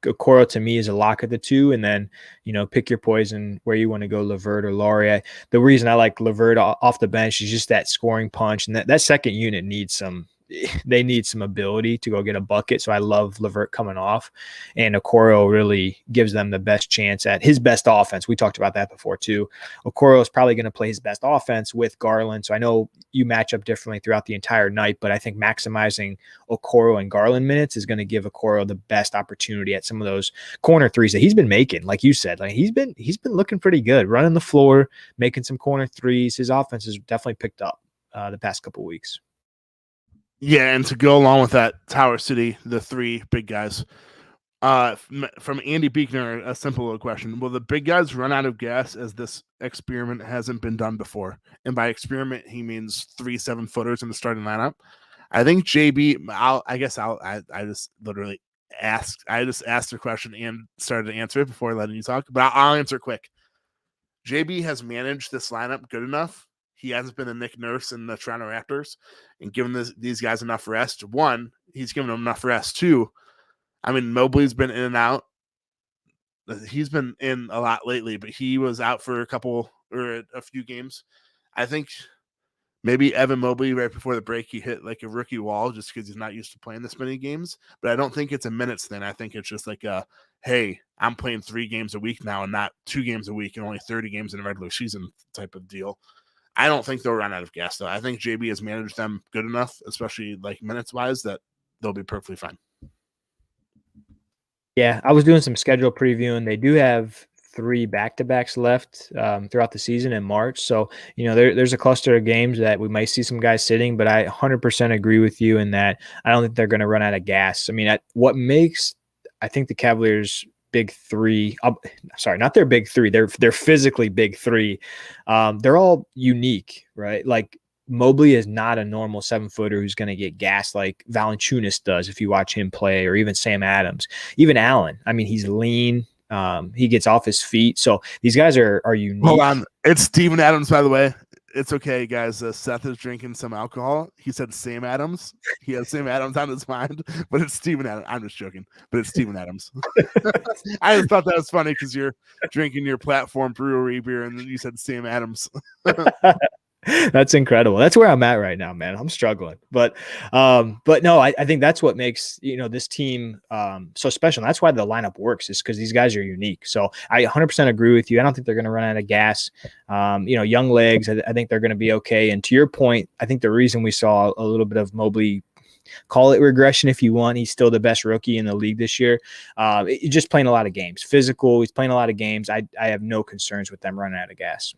Okoro to me is a lock of the two, and then pick your poison where you want to go, LeVert or Laurie. The reason I like LeVert off the bench is just that scoring punch, and that second unit needs some ability to go get a bucket. So I love LeVert coming off, and Okoro really gives them the best chance at his best offense. We talked about that before too. Okoro is probably going to play his best offense with Garland. So I know you match up differently throughout the entire night, but I think maximizing Okoro and Garland minutes is going to give Okoro the best opportunity at some of those corner threes that he's been making. Like you said, like he's been looking pretty good, running the floor, making some corner threes. His offense has definitely picked up the past couple of weeks. Yeah, and to go along with that, Tower City, the 3 big guys. From Andy Beekner, a simple little question. Will the big guys run out of gas as this experiment hasn't been done before? And by experiment, he means 3 7-footers in the starting lineup. I think JB, I just literally asked the question and started to answer it before letting you talk, but I'll answer quick. JB has managed this lineup good enough. He hasn't been a Nick Nurse in the Toronto Raptors and given these guys enough rest. 1, he's given them enough rest. 2, I mean, Mobley's been in and out. He's been in a lot lately, but he was out for a few games. I think maybe Evan Mobley right before the break, he hit like a rookie wall just because he's not used to playing this many games. But I don't think it's a minutes thing. I think it's just like hey, I'm playing 3 games a week now and not 2 games a week and only 30 games in a regular season type of deal. I don't think they'll run out of gas, though. I think JB has managed them good enough, especially like minutes-wise, that they'll be perfectly fine. Yeah, I was doing some schedule previewing. They do have 3 back-to-backs left throughout the season in March. So, there's a cluster of games that we might see some guys sitting, but I 100% agree with you in that I don't think they're going to run out of gas. I mean, what makes, I think, the Cavaliers' big 3, sorry, not their big 3, they're physically big 3. They're all unique, right? Like, Mobley is not a normal 7-footer who's going to get gassed like Valanciunas does if you watch him play, or even Sam Adams, even Allen. I mean, he's lean. He gets off his feet. So these guys are unique. Hold on. It's Steven Adams, by the way. It's okay, guys. Seth is drinking some alcohol. He said Sam Adams. He has Sam Adams on his mind, but it's Steven Adams. I'm just joking, but it's Steven Adams. I just thought that was funny because you're drinking your platform brewery beer and then you said Sam Adams. That's incredible. That's where I'm at right now, man. I'm struggling, but no, I think that's what makes, this team so special. And that's why the lineup works, is because these guys are unique. So I 100% agree with you. I don't think they're going to run out of gas. Young legs, I think they're going to be okay. And to your point, I think the reason we saw a little bit of Mobley, call it regression if you want, he's still the best rookie in the league this year. He's just playing a lot of games, physical. He's playing a lot of games. I have no concerns with them running out of gas.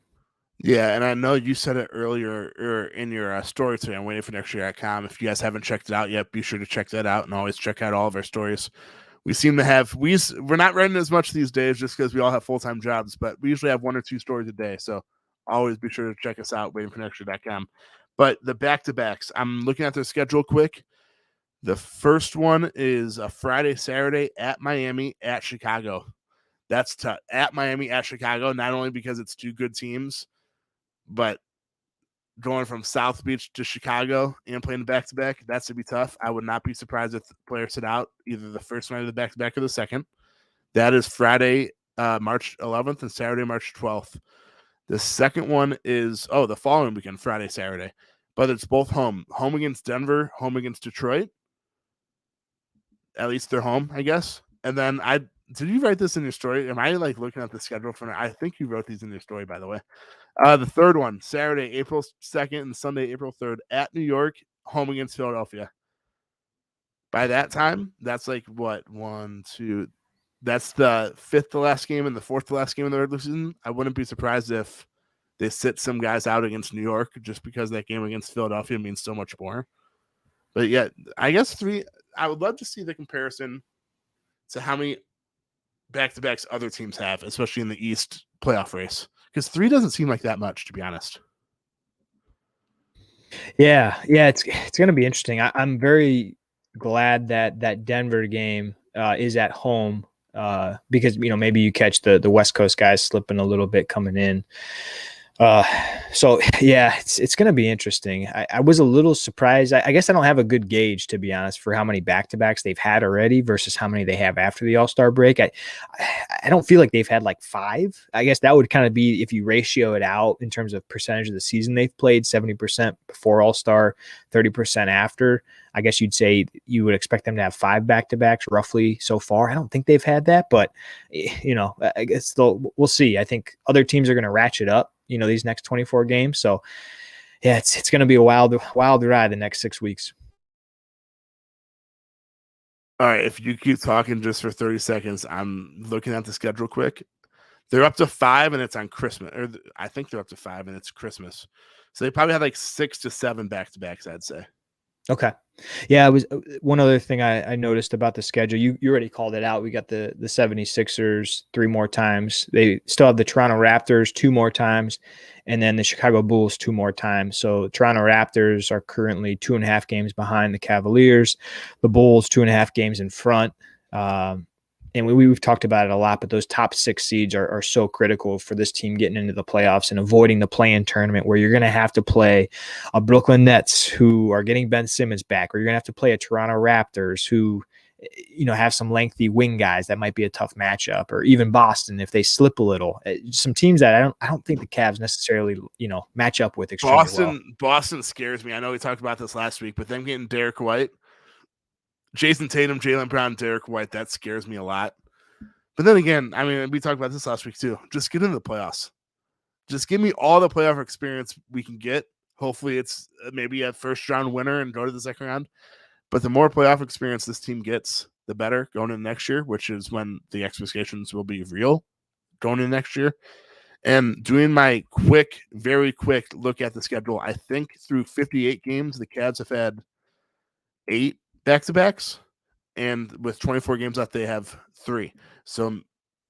Yeah, and I know you said it earlier in your story today on waitingfornextyear.com. If you guys haven't checked it out yet, be sure to check that out, and always check out all of our stories. We seem to have we're not writing as much these days just because we all have full-time jobs, but we usually have 1 or 2 stories a day. So always be sure to check us out, waitingfornextyear.com. But the back-to-backs, I'm looking at their schedule quick. The first one is a Friday, Saturday at Miami, at Chicago. That's tough. At Miami, at Chicago, not only because it's 2 good teams, but going from South Beach to Chicago and playing the back-to-back, that's to be tough. I would not be surprised if players sit out either the first night of the back-to-back or the second. That is Friday, March 11th and Saturday, March 12th. The second one is, the following weekend, Friday, Saturday. But it's both home. Home against Denver, home against Detroit. At least they're home, I guess. And then did you write this in your story? Am I looking at the schedule for now? I think you wrote these in your story, by the way. The third one, Saturday, April 2nd and Sunday, April 3rd at New York, home against Philadelphia. By that time, that's what, 1, 2, that's the 5th to last game and the 4th to last game in the regular season. I wouldn't be surprised if they sit some guys out against New York just because that game against Philadelphia means so much more. But yeah, I guess 3. I would love to see the comparison to how many back-to-backs other teams have, especially in the East playoff race, because 3 doesn't seem like that much, to be honest. Yeah, it's going to be interesting. I'm very glad that Denver game is at home because maybe you catch the West Coast guys slipping a little bit coming in. So yeah, it's going to be interesting. I was a little surprised. I guess I don't have a good gauge, to be honest, for how many back-to-backs they've had already versus how many they have after the All-Star break. I don't feel like they've had like 5. I guess that would kind of be if you ratio it out in terms of percentage of the season they've played, 70% before All-Star, 30% after. I guess you'd say you would expect them to have 5 back-to-backs roughly so far. I don't think they've had that, but I guess we'll see. I think other teams are going to ratchet up, these next 24 games. So yeah, it's going to be a wild ride the next 6 weeks. All right, if you keep talking just for 30 seconds, I'm looking at the schedule quick. They're up to 5 and it's on Christmas. Or I think they're up to 5 and it's Christmas. So they probably had like 6 to 7 back-to-backs, I'd say. Okay. Yeah, it was one other thing I noticed about the schedule. You already called it out. We got the 76ers 3 more times. They still have the Toronto Raptors 2 more times, and then the Chicago Bulls 2 more times. So Toronto Raptors are currently 2.5 games behind the Cavaliers. The Bulls 2.5 games in front. And we've talked about it a lot, but those top 6 seeds are so critical for this team getting into the playoffs and avoiding the play-in tournament, where you're going to have to play a Brooklyn Nets who are getting Ben Simmons back, or you're going to have to play a Toronto Raptors who, have some lengthy wing guys. That might be a tough matchup, or even Boston if they slip a little. Some teams that I don't think the Cavs necessarily, match up with extremely well. Boston scares me. I know we talked about this last week, but them getting Derek White, Jason Tatum, Jaylen Brown, Derek White, that scares me a lot. But then again, I mean, we talked about this last week too. Just get into the playoffs. Just give me all the playoff experience we can get. Hopefully it's maybe a first round winner and go to the second round. But the more playoff experience this team gets, the better going into next year, which is when the expectations will be real going into next year. And doing my very quick look at the schedule, I think through 58 games, the Cavs have had 8 back-to-backs, and with 24 games left, they have 3. So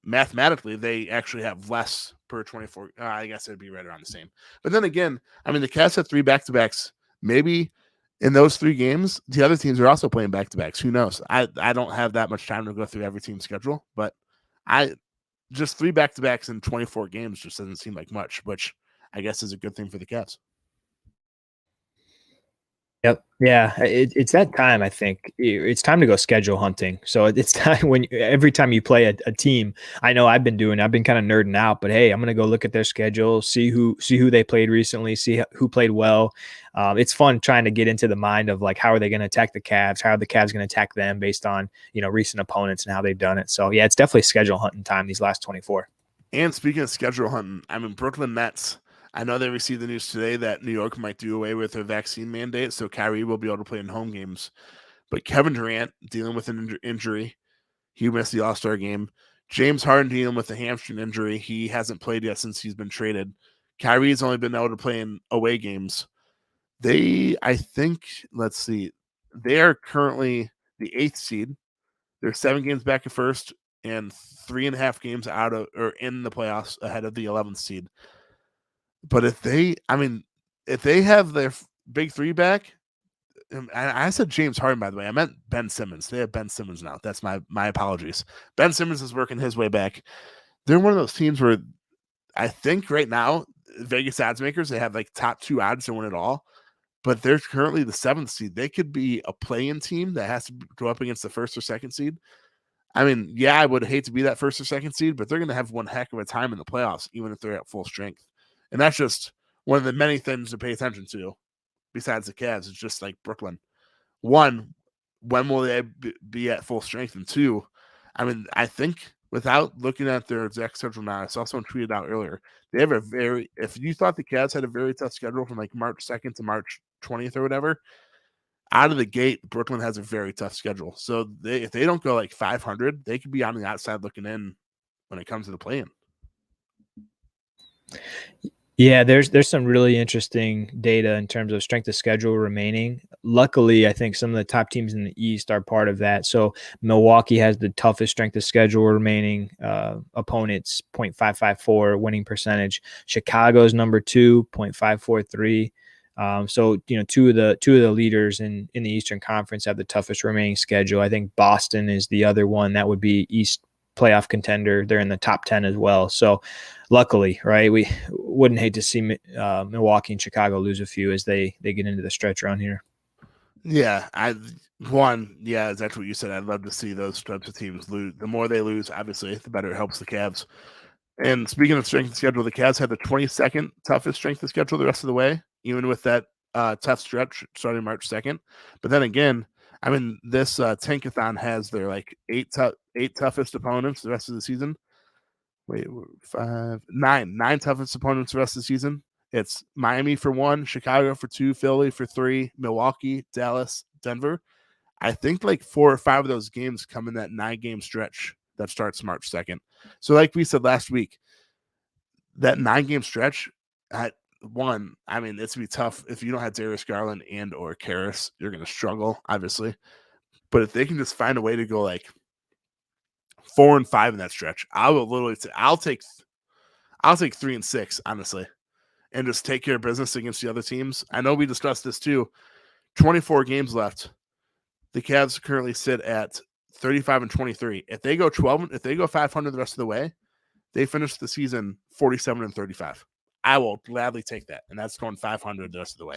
mathematically, they actually have less per 24. I guess it'd be right around the same. But then again, I mean, the Cavs have 3 back-to-backs. Maybe in those 3 games, the other teams are also playing back-to-backs. Who knows? I don't have that much time to go through every team's schedule, but just 3 back-to-backs in 24 games just doesn't seem like much, which I guess is a good thing for the Cavs. Yep. Yeah. It's that time. I think it's time to go schedule hunting. So it's time every time you play a team, I know I've been kind of nerding out, but hey, I'm going to go look at their schedule, see who they played recently, see who played well. It's fun trying to get into the mind of like, how are they going to attack the Cavs? How are the Cavs going to attack them based on, recent opponents and how they've done it. So yeah, it's definitely schedule hunting time these last 24. And speaking of schedule hunting, I mean, Brooklyn Nets, I know they received the news today that New York might do away with their vaccine mandate, so Kyrie will be able to play in home games. But Kevin Durant dealing with an injury. He missed the All-Star game. James Harden dealing with a hamstring injury. He hasn't played yet since he's been traded. Kyrie's only been able to play in away games. They are currently the 8th seed. They're 7 games back at first and 3.5 games out of or in the playoffs ahead of the 11th seed. But if they have their big 3 back, I said James Harden, by the way. I meant Ben Simmons. They have Ben Simmons now. That's my apologies. Ben Simmons is working his way back. They're one of those teams where I think right now, Vegas odds makers, they have like top 2 odds to win it all. But they're currently the 7th seed. They could be a play-in team that has to go up against the 1st or 2nd seed. I mean, yeah, I would hate to be that 1st or 2nd seed, but they're going to have one heck of a time in the playoffs, even if they're at full strength. And that's just one of the many things to pay attention to besides the Cavs. It's just like Brooklyn. 1, when will they be at full strength? And 2, I mean, I think without looking at their exact schedule now, I saw someone tweeted out earlier, they have if you thought the Cavs had a very tough schedule from like March 2nd to March 20th or whatever, out of the gate, Brooklyn has a very tough schedule. So if they don't go like 500, they could be on the outside looking in when it comes to the play-in. Yeah, there's some really interesting data in terms of strength of schedule remaining. Luckily, I think some of the top teams in the East are part of that. So Milwaukee has the toughest strength of schedule remaining. Opponents 0.554 winning percentage. Chicago's number 2, 0.543. So two of the leaders in the Eastern Conference have the toughest remaining schedule. I think Boston is the other one that would be East playoff contender. They're in the top 10 as well. So luckily, right, we wouldn't hate to see Milwaukee and Chicago lose a few as they get into the stretch run here. Yeah, that's what you said. I'd love to see those types of teams lose. The more they lose, obviously, the better it helps the Cavs. And speaking of strength of schedule, the Cavs had the 22nd toughest strength of schedule the rest of the way, even with that tough stretch starting March 2nd. But then again, I mean, this Tankathon has their like eight toughest opponents the rest of the season. Wait, nine toughest opponents the rest of the season. It's Miami for 1, Chicago for 2, Philly for 3, Milwaukee, Dallas, Denver. I think like 4 or 5 of those games come in that 9-game stretch that starts March 2nd. So like we said last week, that 9-game stretch at one, I mean, it's going to be tough. If you don't have Darius Garland and or Caris, you're going to struggle, obviously. But if they can just find a way to go like 4 and 5 in that stretch, I will literally I'll take 3 and 6, honestly, and just take care of business against the other teams. I know we discussed this too. 24 games left. The Cavs currently sit at 35 and 23. If they go 500 the rest of the way, they finish the season 47 and 35. I will gladly take that, and that's going 500 the rest of the way.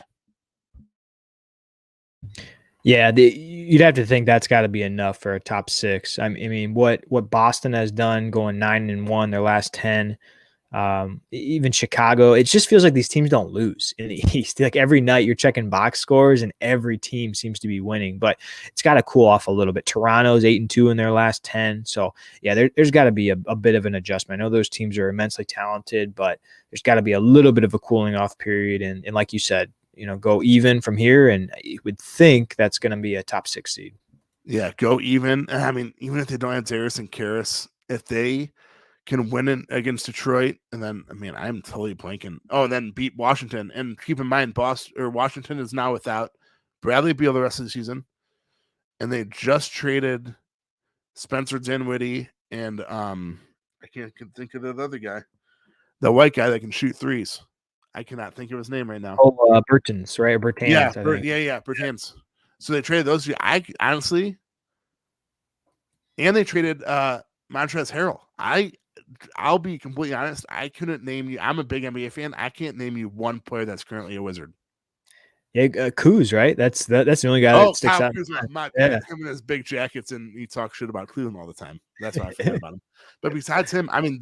Yeah, you'd have to think that's got to be enough for a top 6. I mean, what Boston has done, going 9-1 their last 10. Even Chicago, it just feels like these teams don't lose in the East. Like every night you're checking box scores and every team seems to be winning, but it's got to cool off a little bit. Toronto's 8-2 in their last 10. So yeah, there's got to be a bit of an adjustment. I know those teams are immensely talented, but there's got to be a little bit of a cooling off period. And like you said, go even from here. And you would think that's going to be a top 6 seed. Yeah, go even. I mean, even if they don't have Darius and Caris, if they can win it against Detroit, and then I'm totally blanking. Oh, and then beat Washington. And keep in mind, Washington is now without Bradley Beal the rest of the season, and they just traded Spencer Dinwiddie and I can't think of the other guy, the white guy that can shoot threes. I cannot think of his name right now. Oh, Bertans, right? Bertans. Yeah, Bertans. So they traded those. I honestly, and they traded Montrezl Harrell. I'll be completely honest. I couldn't name you. I'm a big NBA fan. I can't name you one player that's currently a Wizard. Yeah, Kuz, right? That's the only guy that sticks out. Him and his big jackets, and he talks shit about Cleveland all the time. That's why I forget about him. But besides him, I mean,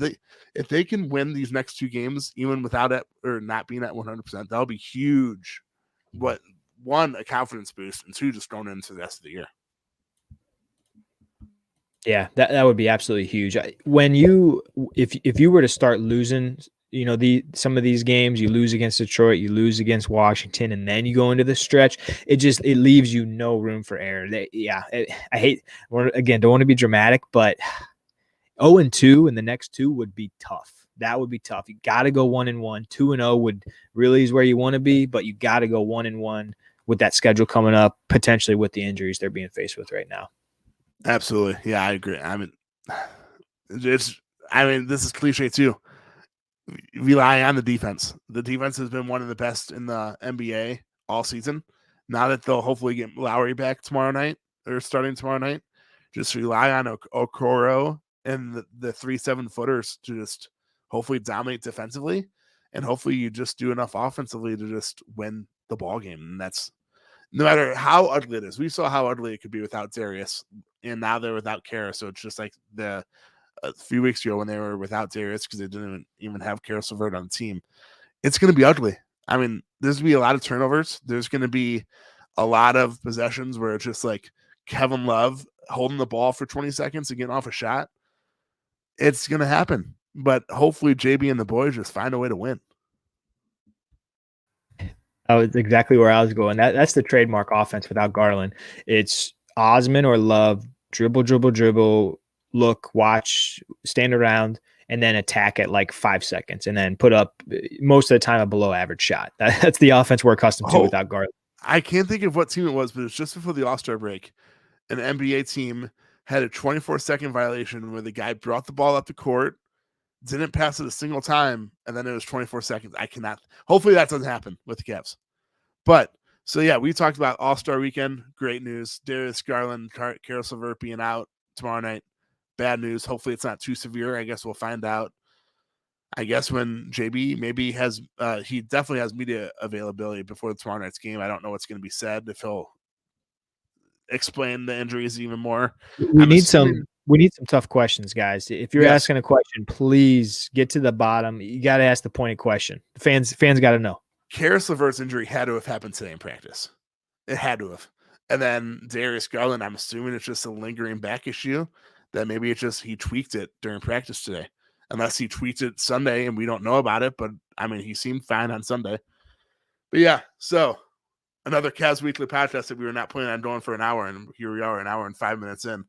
if they can win these next 2 games, even without it or not being at 100%, that'll be huge. But 1, a confidence boost, and 2, just going into the rest of the year. Yeah, that would be absolutely huge. If you were to start losing, some of these games, you lose against Detroit, you lose against Washington, and then you go into the stretch, it leaves you no room for error. I hate, again, don't want to be dramatic, but 0-2 in the next 2 would be tough. That would be tough. You got to go 1-1. 2-0 would really is where you want to be, but you got to go 1-1 with that schedule coming up, potentially with the injuries they're being faced with right now. Absolutely. Yeah, I agree. This is cliche too. Rely on the defense. The defense has been one of the best in the NBA all season. Now that they'll hopefully get Lowry back tomorrow night or starting tomorrow night, just rely on Okoro and the 3 7-footers to just hopefully dominate defensively, and hopefully you just do enough offensively to just win the ball game. And that's no matter how ugly it is. We saw how ugly it could be without Darius, and now they're without Kara. So it's just like a few weeks ago when they were without Darius because they didn't even have Caris LeVert on the team. It's going to be ugly. I mean, there's going to be a lot of turnovers. There's going to be a lot of possessions where it's just like Kevin Love holding the ball for 20 seconds and getting off a shot. It's going to happen. But hopefully JB and the boys just find a way to win. That was exactly where I was going. That's the trademark offense without Garland. It's Osman or Love, dribble, look, watch, stand around, and then attack at like 5 seconds and then put up most of the time a below average shot. That's the offense we're accustomed to without Garland. I can't think of what team it was, but it was just before the All-Star break. An NBA team had a 24-second violation where the guy brought the ball up the court, didn't pass it a single time, and then it was 24 seconds. I cannot. Hopefully that doesn't happen with the Cavs. But so yeah, we talked about All-Star weekend. Great news. Darius Garland, Caris LeVert being out tomorrow night. Bad news. Hopefully it's not too severe. I guess we'll find out. I guess when JB maybe has he definitely has media availability before tomorrow night's game. I don't know what's going to be said, if he'll explain the injuries even more. We need some tough questions, guys. If you're asking a question, please get to the bottom. You got to ask the pointed question. Fans got to know. Caris LeVert's injury had to have happened today in practice. It had to have. And then Darius Garland, I'm assuming it's just a lingering back issue that maybe he tweaked it during practice today. Unless he tweaked it Sunday and we don't know about it. But, I mean, he seemed fine on Sunday. But, yeah, so another Cavs Weekly podcast that we were not planning on doing for an hour, and here we are, an hour and 5 minutes in.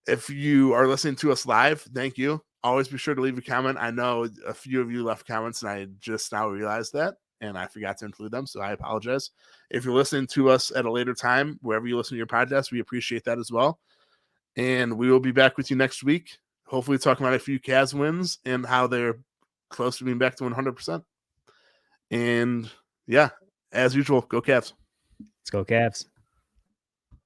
If you are listening to us live, thank you. Always be sure to leave a comment. I know a few of you left comments, and I just now realized that, and I forgot to include them, so I apologize. If you're listening to us at a later time, wherever you listen to your podcast, we appreciate that as well. And we will be back with you next week, hopefully talking about a few Cavs wins and how they're close to being back to 100%. And, yeah, as usual, go Cavs. Let's go Cavs.